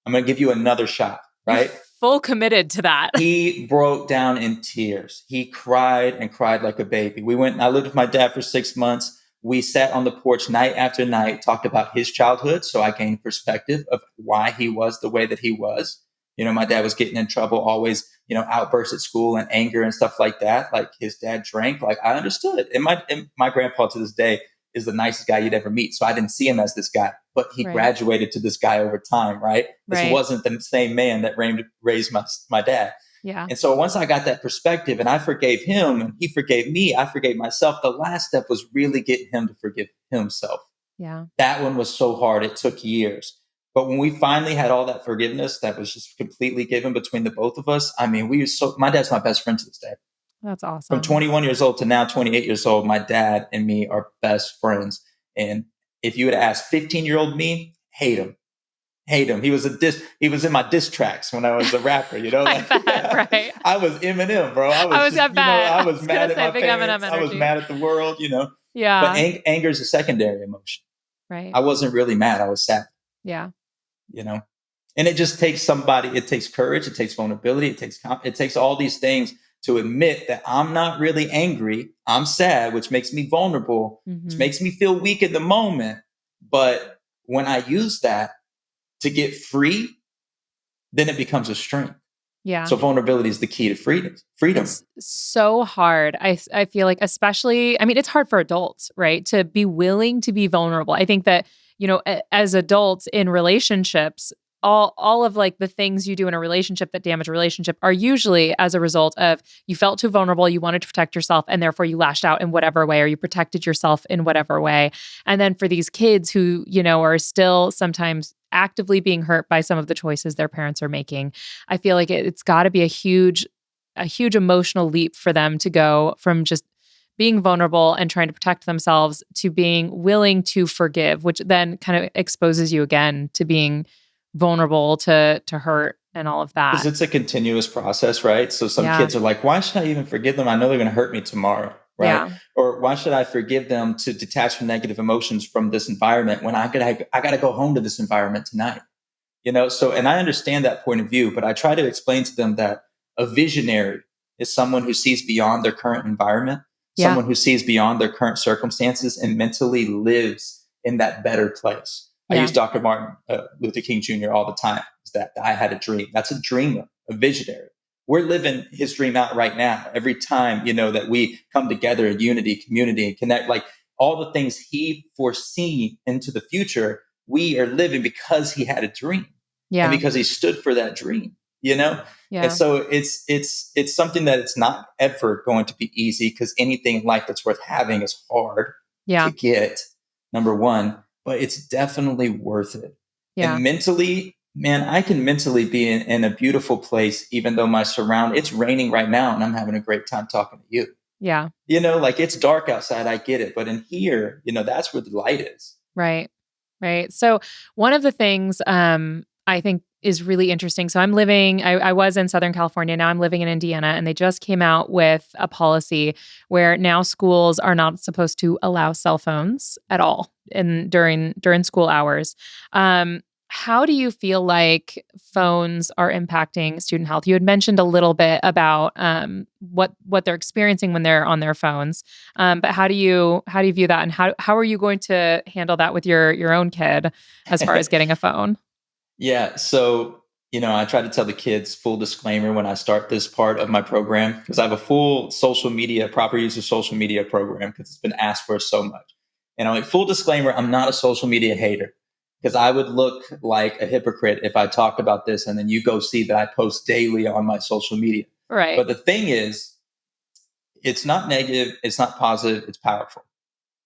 I'm going to give you another shot,
You're
right?
full committed to that.
He broke down in tears. He cried and cried like a baby. I lived with my dad for 6 months. We sat on the porch night after night, talked about his childhood. So I gained perspective of why he was the way that he was. My dad was getting in trouble, always, outbursts at school and anger and stuff like that. Like his dad drank. Like I understood. And my grandpa to this day is the nicest guy you'd ever meet. So I didn't see him as this guy, but he
Right.
graduated to this guy over time, right? This
Right.
wasn't the same man that raised my dad.
Yeah.
And so once I got that perspective and I forgave him and he forgave me, I forgave myself. The last step was really getting him to forgive himself.
Yeah.
That one was so hard. It took years. But when we finally had all that forgiveness that was just completely given between the both of us, I mean, my dad's my best friend to this day.
That's
From
awesome.
21 years old to now 28 years old, my dad and me are best friends. And if you would ask 15-year-old me, hate him. He was in my diss tracks when I was a rapper,
I
like
bet, right?
I was Eminem, bro.
I bet.
I
I
was
was gonna
mad at
say
my
big Eminem
parents. I was
energy.
mad at the world. But
Yeah.
anger is a secondary emotion.
Right.
I wasn't really mad. I was sad,
Yeah.
you know. And it just takes somebody. It takes courage. It takes vulnerability. It takes all these things to admit that I'm not really angry. I'm sad, which makes me vulnerable, which
Hmm.
makes me feel weak in the moment. But when I use that to get free, then it becomes a strength.
Yeah.
So vulnerability is the key to freedom. Freedom.
It's so hard. I feel like, especially, I mean, it's hard for adults, right? To be willing to be vulnerable. I think that, as adults in relationships, all of like the things you do in a relationship that damage a relationship are usually as a result of you felt too vulnerable, you wanted to protect yourself, and therefore you lashed out in whatever way, or you protected yourself in whatever way. And then for these kids who, are still sometimes actively being hurt by some of the choices their parents are making, I feel like it's got to be a huge emotional leap for them to go from just being vulnerable and trying to protect themselves to being willing to forgive, which then kind of exposes you again to being vulnerable to hurt and all of
Because
that.
it's a continuous process, right? So some
Yeah.
kids are like, why should I even forgive them? I know they're going to hurt me tomorrow, right?
Yeah.
Or why should I forgive them to detach from negative emotions from this environment when I got to go home to this environment tonight? So, and I understand that point of view, but I try to explain to them that a visionary is someone who sees beyond their current environment,
Yeah.
someone who sees beyond their current circumstances and mentally lives in that better place. I
Yeah.
use Dr. Martin Luther King Jr. all the time. Is that I had a dream. That's a dreamer, a visionary. We're living his dream out right now. Every time, that we come together in unity, community, and connect, like all the things he foreseen into the future, we are living because he had a dream and
Yeah.
because he stood for that dream. And
Yeah.
so it's something that it's not ever going to be easy, because anything in life that's worth having is hard to
Yeah.
get, number one, but it's definitely worth it.
Yeah.
And mentally, man, I can mentally be in a beautiful place, even though it's raining right now and I'm having a great time talking to you.
Yeah.
Like it's dark outside, I get it. But in here, that's where the light is.
Right. Right. So one of the things I think is really interesting. So I was in Southern California. Now I'm living in Indiana, and they just came out with a policy where now schools are not supposed to allow cell phones at all during school hours. How do you feel like phones are impacting student health? You had mentioned a little bit about what they're experiencing when they're on their phones. But how do you view that, and how are you going to handle that with your own kid as far as getting a phone?
Yeah. So, I try to tell the kids, full disclaimer, when I start this part of my program, because I have a full proper use of social media program, because it's been asked for so much. And I'm like, full disclaimer, I'm not a social media hater, because I would look like a hypocrite if I talked about this and then you go see that I post daily on my social media.
Right.
But the thing is, it's not negative, it's not positive, it's powerful,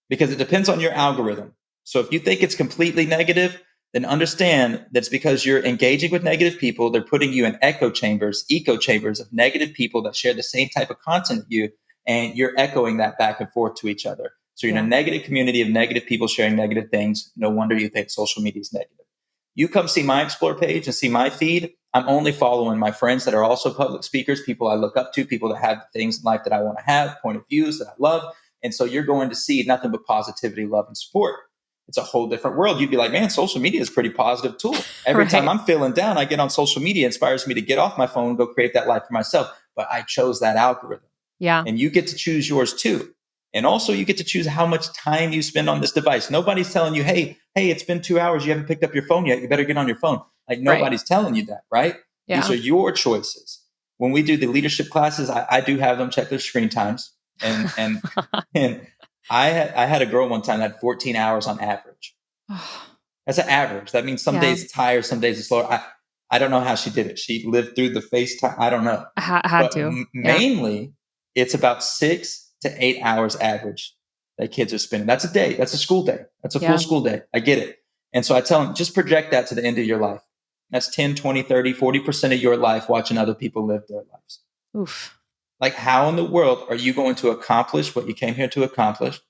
because it depends on your algorithm. So if you think it's completely negative, then understand that's because you're engaging with negative people. They're putting you in echo chambers of negative people that share the same type of content as you, and you're echoing that back and forth to each other. So you're in
Yeah.
a negative community of negative people sharing negative things. No wonder you think social media is negative. You come see my Explore page and see my feed. I'm only following my friends that are also public speakers, people I look up to, people that have things in life that I want to have, point of views that I love. And so you're going to see nothing but positivity, love, and support. It's a whole different world. You'd be like, man, social media is a pretty positive tool. Every time
Right.
I'm feeling down, I get on social media. It inspires me to get off my phone and go create that life for myself. But I chose that algorithm.
Yeah.
And you get to choose yours too. And also you get to choose how much time you spend on this device. Nobody's telling you, hey, it's been 2 hours. You haven't picked up your phone yet. You better get on your phone. Like
Right.
nobody's telling you that, right? These
Yeah.
are your choices. When we do the leadership classes, I do have them check their screen times. And and I had a girl one time that had 14 hours on average. That's an average. That means some
Yeah.
days it's higher, some days it's lower. I don't know how she did it. She lived through the FaceTime. I don't know.
Had
But
to. Yeah.
mainly, it's about 6 to 8 hours average that kids are spending. That's a day. That's a school day. That's a full
Yeah.
school day. I get it. And so I tell them, just project that to the end of your life. That's 10, 20, 30, 40% of your life watching other people live their lives.
Oof.
Like, how in the world are you going to accomplish what you came here to accomplish?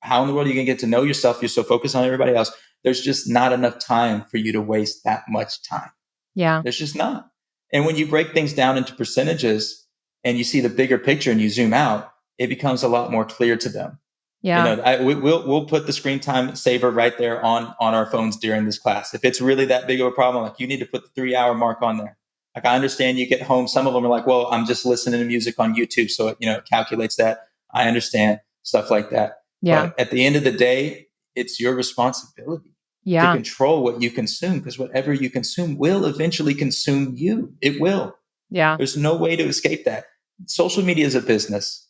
How in the world are you going to get to know yourself? You're so focused on everybody else. There's just not enough time for you to waste that much time.
Yeah.
There's just not. And when you break things down into percentages and you see the bigger picture and you zoom out, it becomes a lot more clear to them.
Yeah.
We'll put the screen time saver right there on our phones during this class. If it's really that big of a problem, like, you need to put the 3 hour mark on there. Like, I understand you get home. Some of them are like, well, I'm just listening to music on YouTube, so it calculates that. I understand stuff like that.
Yeah.
But at the end of the day, it's your responsibility to
Yeah.
control what you consume, because whatever you consume will eventually consume you. It will.
Yeah.
There's no way to escape that. Social media is a business.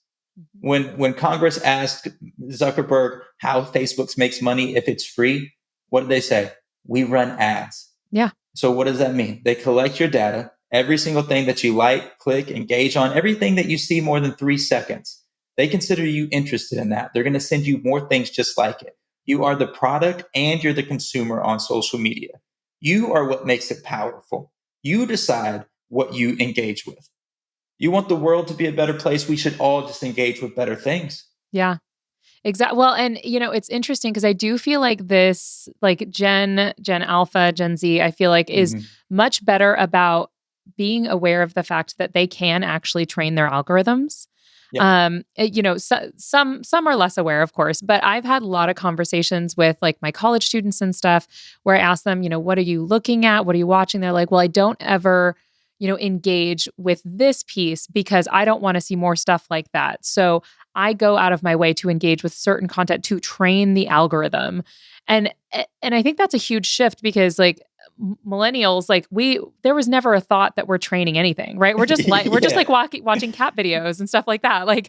Mhm.
When Congress asked Zuckerberg how Facebook makes money if it's free, what did they say? We run ads.
Yeah.
So what does that mean? They collect your data, every single thing that you like, click, engage on, everything that you see more than 3 seconds. They consider you interested in that. They're going to send you more things just like it. You are the product and you're the consumer on social media. You are what makes it powerful. You decide what you engage with. You want the world to be a better place. We should all just engage with better things.
Yeah. Exactly. Well, and it's interesting because I do feel like this, like Gen Alpha, Gen Z, I feel like is
Mhm.
much better about being aware of the fact that they can actually train their algorithms.
Yep.
Some are less aware, of course, but I've had a lot of conversations with like my college students and stuff where I ask them, what are you looking at? What are you watching? They're like, well, I don't ever engage with this piece because I don't want to see more stuff like that. So I go out of my way to engage with certain content to train the algorithm. And I think that's a huge shift because like millennials, like there was never a thought that we're training anything, right? We're just like
Yeah.
watching cat videos and stuff like that. Like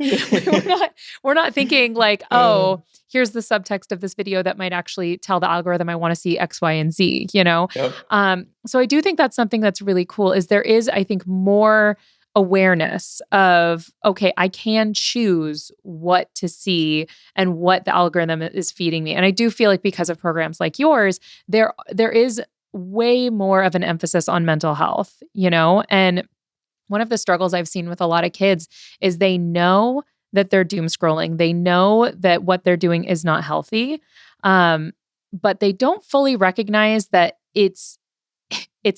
we're not thinking like, oh, here's the subtext of this video that might actually tell the algorithm I want to see X, Y, and Z.
Yep.
So I do think that's something that's really cool is there is, I think, more awareness of, okay, I can choose what to see and what the algorithm is feeding me. And I do feel like because of programs like yours, there is way more of an emphasis on mental health, And one of the struggles I've seen with a lot of kids is they know that they're doom scrolling. They know that what they're doing is not healthy. But they don't fully recognize that it's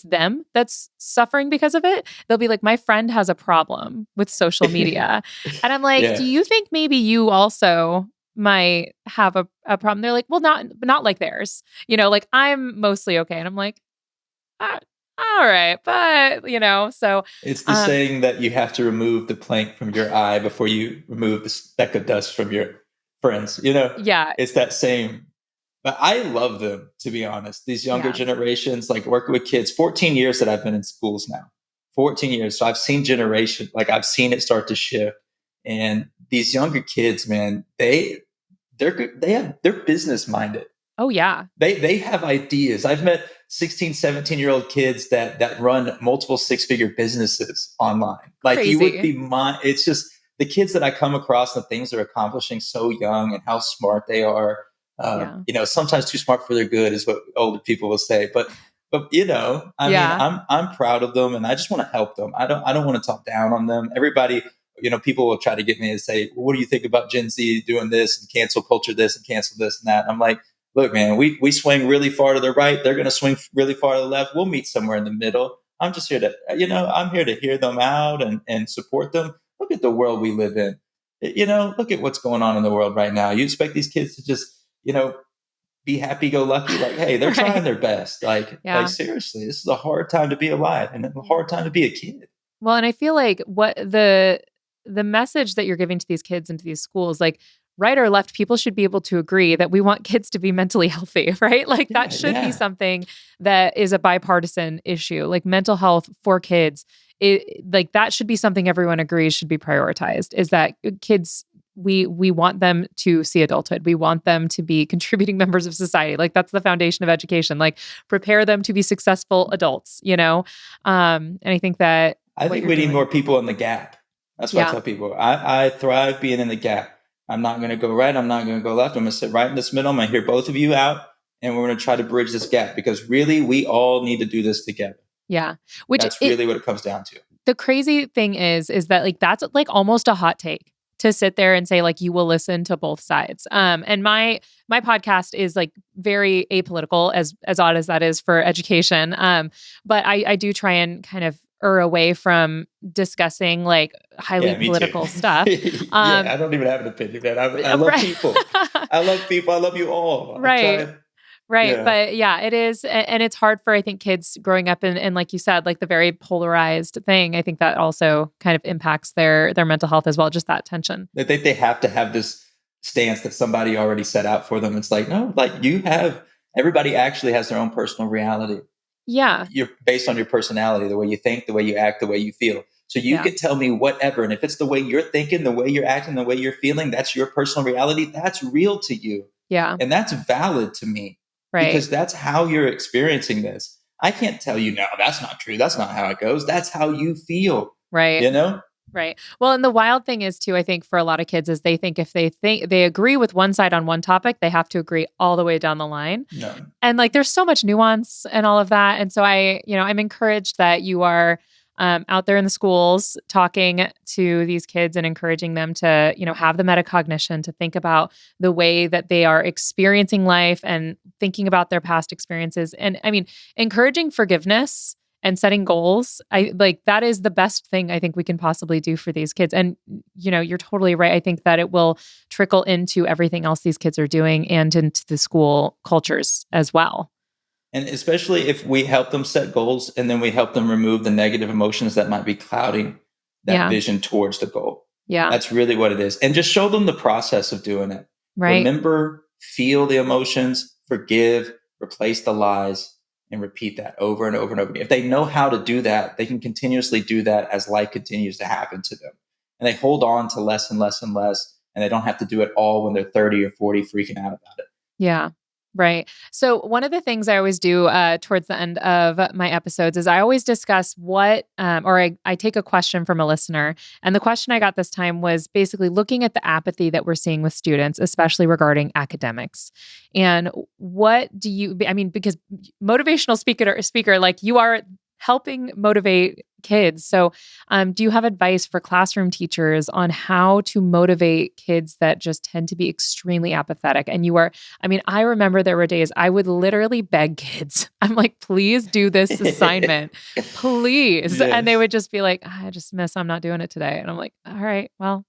them that's suffering because of it. They'll be like, my friend has a problem with social media. And I'm like, do
Yeah.
you think maybe you also might have a problem? They're like, well, not like theirs. Like I'm mostly okay. And I'm like, "Ah, all right. But, so
It's the
um,
saying that you have to remove the plank from your eye before you remove the speck of dust from your friends.
yeah,
It's that same. But I love them, to be honest. These younger
yeah.
generations, like working with kids, 14 years that I've been in schools now, 14 years. So I've seen I've seen it start to shift. And these younger kids, man, they're business minded.
Oh, yeah.
They have ideas. I've met 16, 17-year-old kids that run multiple six-figure businesses online. Like you would
Crazy.
be it's just the kids that I come across, the things they're accomplishing so young and how smart they are.
Yeah.
Sometimes too smart for their good is what older people will say. But I mean,
Yeah.
I'm proud of them and I just want to help them. I don't want to talk down on them. Everybody, people will try to get me to say, well, what do you think about Gen Z doing this and cancel culture this and cancel this and that? And I'm like, look, man, we swing really far to the right. They're going to swing really far to the left. We'll meet somewhere in the middle. I'm just here to, I'm here to hear them out and support them. Look at the world we live in. Look at what's going on in the world right now. You expect these kids to just, be happy go lucky. Like, hey, they're trying
Right.
their best. Like
Yeah.
seriously, this is a hard time to be alive and a hard time to be a kid.
Well, and I feel like what the message that you're giving to these kids and to these schools, like right or left, people should be able to agree that we want kids to be mentally healthy, right? Like that
Yeah,
should be
yeah.
something that is a bipartisan issue. Like mental health for kids, like that should be something everyone agrees should be prioritized. Is that kids we want them to see adulthood. We want them to be contributing members of society. Like that's the foundation of education. Like prepare them to be successful adults. And I think that
I
what
think
you're
we need more
doing.
people in the gap. That's what I
Yeah.
tell people. I thrive being in the gap. I'm not going to go right. I'm not going to go left. I'm going to sit right in this middle. I'm going to hear both of you out, and we're going to try to bridge this gap because really, we all need to do this together.
Yeah. Which
That's really what it comes down to.
the crazy thing is that like that's like almost a hot take to sit there and say like you will listen to both sides. And my podcast is like very apolitical as odd as that is for education. But I do try and kind of err away from discussing like highly
Yeah, me too.
political stuff.
Yeah,
Um
I don't even have an opinion, man. I love
right.
people. I love people. I love you all. I try
Right.
to,
Right.
yeah.
But yeah, it is. And it's hard for, I think, kids growing up in, like you said, like the very polarized thing. I think that also kind of impacts their mental health as well, just that tension.
They think they have to have this stance that somebody already set out for them. It's like, no, like everybody actually has their own personal reality.
Yeah.
You're based on your personality, the way you think, the way you act, the way you feel. So you
Yeah.
could tell me whatever. And if it's the way you're thinking, the way you're acting, the way you're feeling, that's your personal reality. That's real to you.
Yeah.
And that's valid to me
Right.
because that's how you're experiencing this. I can't tell you, no, that's not true. That's not how it goes. That's how you feel,
Right.
you know?
Right. Well, and the wild thing is too, I think for a lot of kids is they think if they think they agree with one side on one topic, they have to agree all the way down the line.
No.
And like there's so much nuance and all of that. And so I'm encouraged that you are out there in the schools talking to these kids and encouraging them to, have the metacognition to think about the way that they are experiencing life and thinking about their past experiences. And I mean, encouraging forgiveness and setting goals. I like that is the best thing I think we can possibly do for these kids. And you're totally right. I think that it will trickle into everything else these kids are doing and into the school cultures as well.
And especially if we help them set goals and then we help them remove the negative emotions that might be clouding that
Yeah.
vision towards the goal.
Yeah.
That's really what it is. And just show them the process of doing it.
Right.
Remember, feel the emotions, forgive, replace the lies, and repeat that over and over and over again. If they know how to do that, they can continuously do that as life continues to happen to them. And they hold on to less and less and less, and they don't have to do it all when they're 30 or 40 freaking out about it.
Yeah. Right. So, one of the things I always do towards the end of my episodes is I always discuss I take a question from a listener. And the question I got this time was basically looking at the apathy that we're seeing with students, especially regarding academics. And because motivational speaker, like you are helping motivate kids. So, do you have advice for classroom teachers on how to motivate kids that just tend to be extremely apathetic? And I remember there were days I would literally beg kids. I'm like, please do this assignment, please. And they
Yes.
would just be like, I'm not doing it today. And I'm like, all right, well,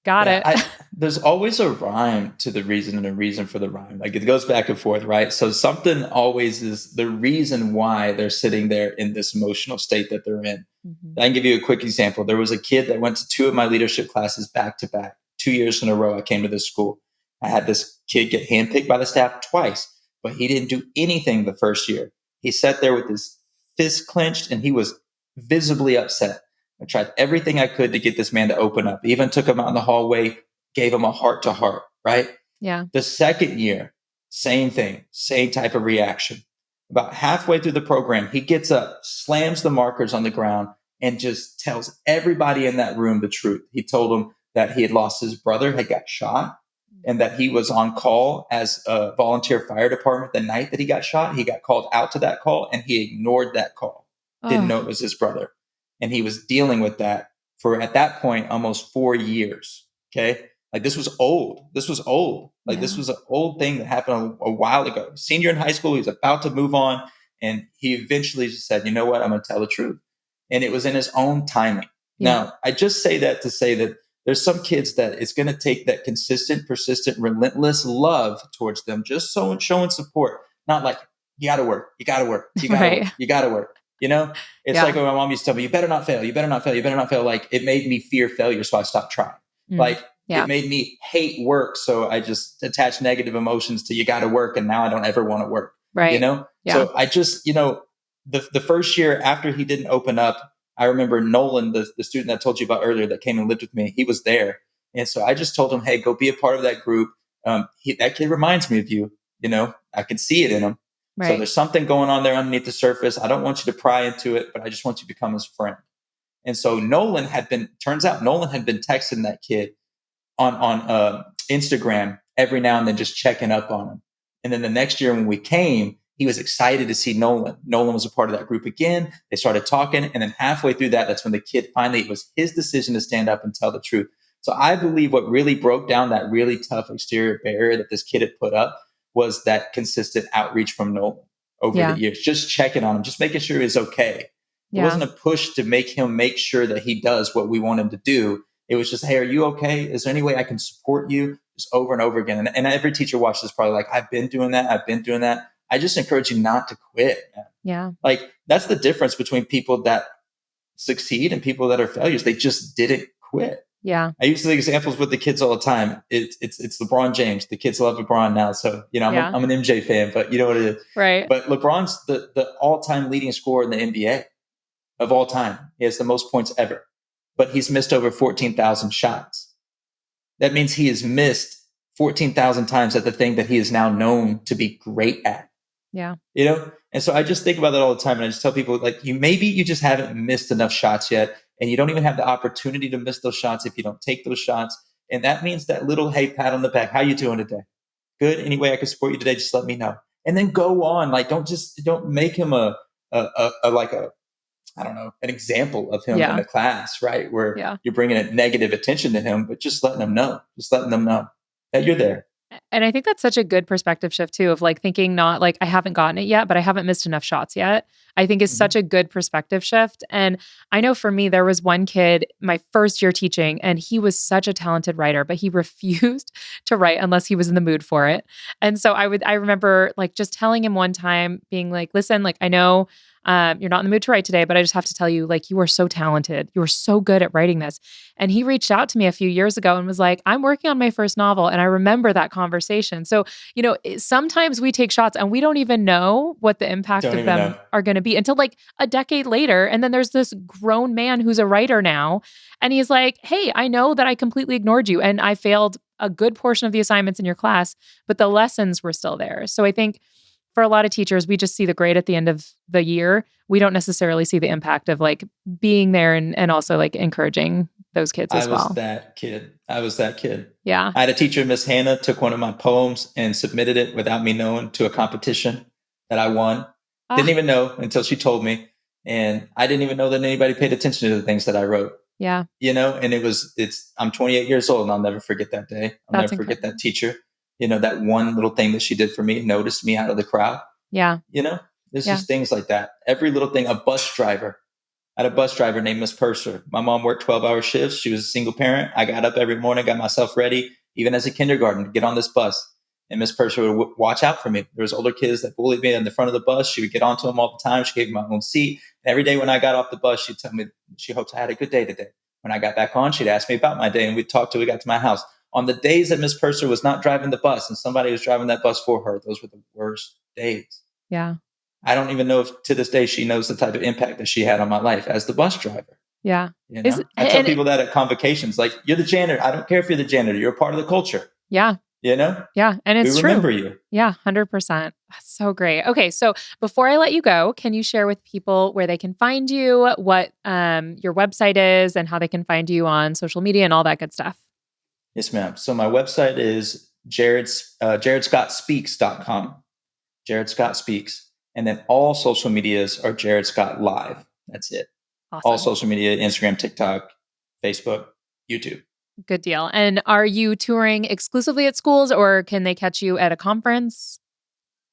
got
Yeah,
it.
there's always a rhyme to the reason and a reason for the rhyme. Like it goes back and forth, right? So something always is the reason why they're sitting there in this emotional state that they're in.
Mhm.
I can give you a quick example. There was a kid that went to two of my leadership classes back to back, 2 years in a row. I came to this school. I had this kid get handpicked by the staff twice, but he didn't do anything the first year. He sat there with his fist clenched and he was visibly upset. I tried everything I could to get this man to open up. Even took him out in the hallway, gave him a heart to heart, right?
Yeah.
The second year, same thing, same type of reaction. About halfway through the program, he gets up, slams the markers on the ground, and just tells everybody in that room the truth. He told them that he had lost his brother, had got shot, and that he was on call as a volunteer fire department the night that he got shot. He got called out to that call and he ignored that call, didn't know it
Oh,
was his brother. And he was dealing with that for, at that point, almost 4 years. Okay. Like this was old. This was old. Like this
yeah.
was an old thing that happened a while ago. Senior in high school, he was about to move on. And he eventually just said, you know what? I'm going to tell the truth. And it was in his own timing.
Yeah.
Now, I just say that to say that there's some kids that it's going to take that consistent, persistent, relentless love towards them, just so showing support, not like, you got to work, you got to work, you got to work,
Right.
you got to work. You know, it's like
Yeah.
when my mom used to tell me, you better not fail, you better not fail, you better not fail. Like it made me fear failure. So I stopped trying.
Mm.
Like it
Yeah.
made me hate work. So I just attached negative emotions to you got to work. And now I don't ever want to work, you
Right.
know?
Yeah.
So I just, the first year after he didn't open up, I remember Nolan, the student that I told you about earlier that came and lived with me, he was there. And so I just told him, hey, go be a part of that group. That kid reminds me of you. I can see it in him. So
Right.
there's something going on there underneath the surface. I don't want you to pry into it, but I just want you to become his friend. And so turns out Nolan had been texting that kid on Instagram every now and then, just checking up on him. And then the next year when we came, he was excited to see Nolan. Nolan was a part of that group again. They started talking. And then halfway through that, that's when the kid finally, it was his decision to stand up and tell the truth. So I believe what really broke down that really tough exterior barrier that this kid had put up was that consistent outreach from Nolan over the
Yeah.
years, just checking on him, just making sure he's okay. It
Yeah.
wasn't a push to make him make sure that he does what we want him to do. It was just, hey, are you okay? Is there any way I can support you? Just over and over again. And every teacher watched this probably like, I've been doing that. I've been doing that. I just encourage you not to quit, man.
Yeah.
Like that's the difference between people that succeed and people that are failures. They just didn't quit.
Yeah.
I use the examples with the kids all the time. It's LeBron James. The kids love LeBron now. So,
Yeah.
I'm an MJ fan, but you know what it is.
Right.
But LeBron's the all-time leading scorer in the NBA of all time. He has the most points ever, but he's missed over 14,000 shots. That means he has missed 14,000 times at the thing that he is now known to be great at.
Yeah.
And so I just think about that all the time. And I just tell people, like, maybe you just haven't missed enough shots yet. And you don't even have the opportunity to miss those shots if you don't take those shots. And that means that little, hey, pat on the back. How you doing today? Good. Any way I can support you today? Just let me know. And then go on. Like, don't make him like a I don't know, an example of him in
Yeah.
a class, right? Where
Yeah.
you're bringing a negative attention to him, but just letting them know that you're there.
And I think that's such a good perspective shift too, of like thinking not like I haven't gotten it yet, but I haven't missed enough shots yet. I think is
Mhm.
such a good perspective shift. And I know for me, there was one kid my first year teaching, and he was such a talented writer, but he refused to write unless he was in the mood for it. And so I remember like just telling him one time, being like, listen, like I know you're not in the mood to write today, but I just have to tell you, like, you are so talented. You are so good at writing this. And he reached out to me a few years ago and was like, I'm working on my first novel. And I remember that conversation. So, sometimes we take shots and we don't even know what the impact
Don't
of
even know.
them are going to be until like a decade later. And then there's this grown man who's a writer now. And he's like, hey, I know that I completely ignored you and I failed a good portion of the assignments in your class, but the lessons were still there. So I think for a lot of teachers, we just see the grade at the end of the year. We don't necessarily see the impact of like being there and also like encouraging those kids
I
as
was
well.
that kid. I was that kid.
Yeah.
I had a teacher, Miss Hannah, took one of my poems and submitted it without me knowing to a competition that I won. Didn't
Ah,
even know until she told me. And I didn't even know that anybody paid attention to the things that I wrote,
yeah.
and I'm 28 years old and I'll never forget that day. I'll
That's
never forget that
incredible.
teacher. That one little thing that she did for me, noticed me out of the crowd,
Yeah.
you know, there's
Yeah.
just things like that. Every little thing, a bus driver. I had a bus driver named Miss Purser. My mom worked 12-hour shifts. She was a single parent. I got up every morning, got myself ready, even as a kindergarten, to get on this bus. And Miss Purser would watch out for me. There was older kids that bullied me in the front of the bus. She would get onto them all the time. She gave me my own seat. And every day when I got off the bus, she'd tell me she hopes I had a good day today. When I got back on, she'd ask me about my day, and we'd talk till we got to my house. On the days that Miss Purser was not driving the bus and somebody was driving that bus for her, those were the worst days.
Yeah.
I don't even know if to this day she knows the type of impact that she had on my life as the bus driver.
Yeah. Is
I tell
and
people that at convocations, like, you're the janitor. I don't care if you're the janitor. You're a part of the culture.
yeah.
You know,
Yeah. And
we
it's true.
remember you.
Yeah. 100%. That's so great. Okay. So before I let you go, can you share with people where they can find you, what your website is, and how they can find you on social media and all that good stuff?
Yes, ma'am. So my website is jaredscottspeaks.com. Jared Scott Speaks. And then all social medias are Jared Scott Live. That's it. All
Awesome.
social media, Instagram, TikTok, Facebook, YouTube.
Good deal. And are you touring exclusively at schools or can they catch you at a conference?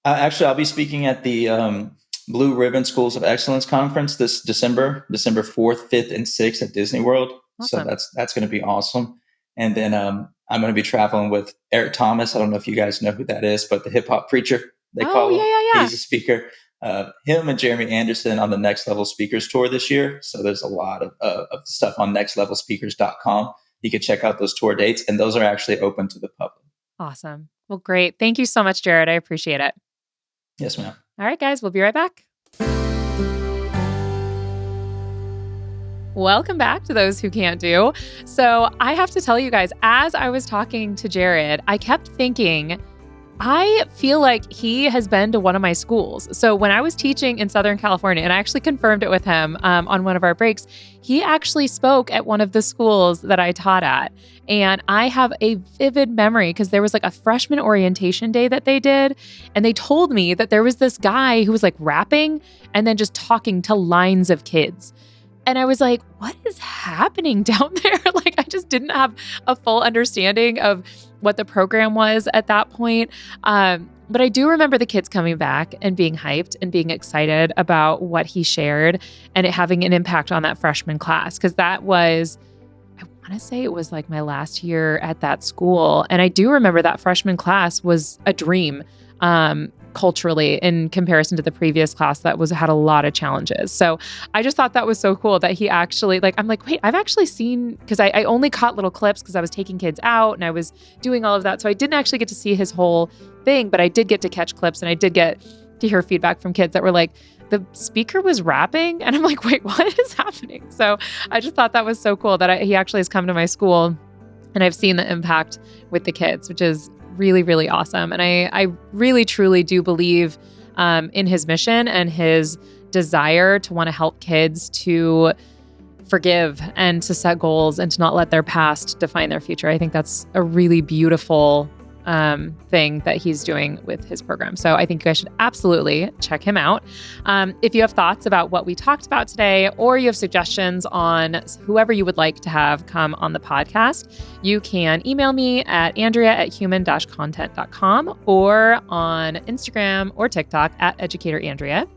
Actually, I'll be speaking at the Blue Ribbon Schools of Excellence Conference this December 4th, 5th, and 6th at Disney World. So
Awesome.
that's going to be awesome. And then I'm going to be traveling with Eric Thomas. I don't know if you guys know who that is, but the hip hop preacher, they
Oh,
call
yeah,
him.
yeah, yeah.
He's a speaker. Him and Jeremy Anderson on the Next Level Speakers Tour this year. So there's a lot of stuff on nextlevelspeakers.com. You can check out those tour dates, and those are actually open to the public.
Awesome. Well, great. Thank you so much, Jared. I appreciate it.
Yes, ma'am.
All right, guys, we'll be right back. Welcome back to Those Who Can't Do. So I have to tell you guys, as I was talking to Jared, I kept thinking, I feel like he has been to one of my schools. So when I was teaching in Southern California, and I actually confirmed it with him on one of our breaks, he actually spoke at one of the schools that I taught at. And I have a vivid memory because there was like a freshman orientation day that they did. And they told me that there was this guy who was like rapping and then just talking to lines of kids. And I was like, what is happening down there? Like, I just didn't have a full understanding of what the program was at that point. But I do remember the kids coming back and being hyped and being excited about what he shared and it having an impact on that freshman class. Because that was, I want to say it was like my last year at that school. And I do remember that freshman class was a dream. Culturally in comparison to the previous class that had a lot of challenges. So I just thought that was so cool that he actually I'm like, wait, I've actually seen, because I only caught little clips because I was taking kids out and I was doing all of that. So I didn't actually get to see his whole thing, but I did get to catch clips and I did get to hear feedback from kids that were like, the speaker was rapping. And I'm like, wait, what is happening? So I just thought that was so cool that he actually has come to my school and I've seen the impact with the kids, which is really, really awesome. And I really, truly do believe in his mission and his desire to want to help kids to forgive and to set goals and to not let their past define their future. I think that's a really beautiful thing that he's doing with his program. So I think you guys should absolutely check him out. If you have thoughts about what we talked about today, or you have suggestions on whoever you would like to have come on the podcast, you can email me at andrea@human-content.com or on Instagram or TikTok at educatorandrea.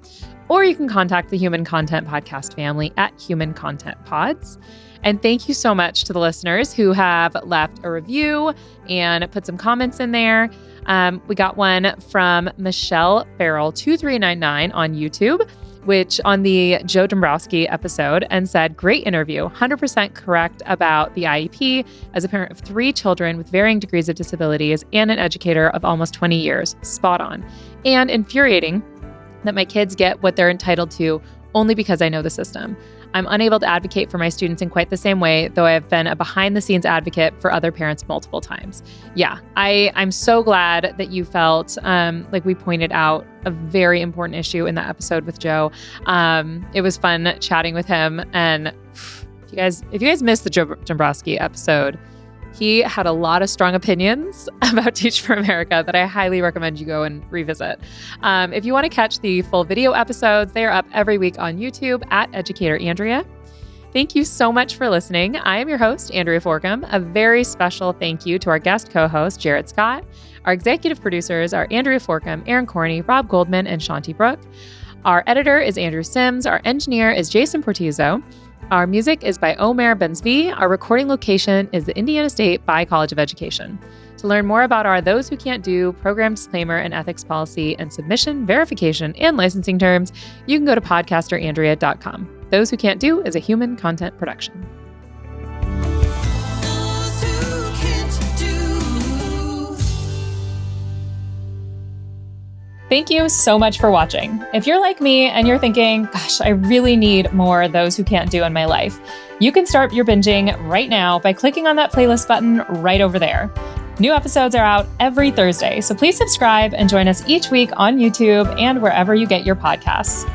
Or you can contact the Human Content Podcast family at Human Content Pods. And thank you so much to the listeners who have left a review and put some comments in there. We got one from Michelle Farrell 2399 on YouTube, which on the Joe Dombrowski episode, and said, great interview, 100% correct about the IEP as a parent of 3 children with varying degrees of disabilities and an educator of almost 20 years. Spot on. And infuriating that my kids get what they're entitled to only because I know the system. I'm unable to advocate for my students in quite the same way, though I have been a behind-the-scenes advocate for other parents multiple times. Yeah, I'm so glad that you felt like we pointed out a very important issue in that episode with Joe. It was fun chatting with him, and if you guys missed the Joe Dombrowski episode, he had a lot of strong opinions about Teach for America that I highly recommend you go and revisit. If you want to catch the full video episodes, they are up every week on YouTube at Educator Andrea. Thank you so much for listening. I am your host, Andrea Forkham. A very special thank you to our guest co-host, Jared Scott. Our executive producers are Andrea Forkham, Aaron Corney, Rob Goldman, and Shanti Brooke. Our editor is Andrew Sims. Our engineer is Jason Portizo. Our music is by Omer Benzvi. Our recording location is the Indiana State By College of Education. To learn more about our Those Who Can't Do program disclaimer and ethics policy and submission, verification, and licensing terms, you can go to podcasterandrea.com. Those Who Can't Do is a human content production. Thank you so much for watching. If you're like me and you're thinking, gosh, I really need more Those Who Can't Do in my life, you can start your binging right now by clicking on that playlist button right over there. New episodes are out every Thursday, so please subscribe and join us each week on YouTube and wherever you get your podcasts.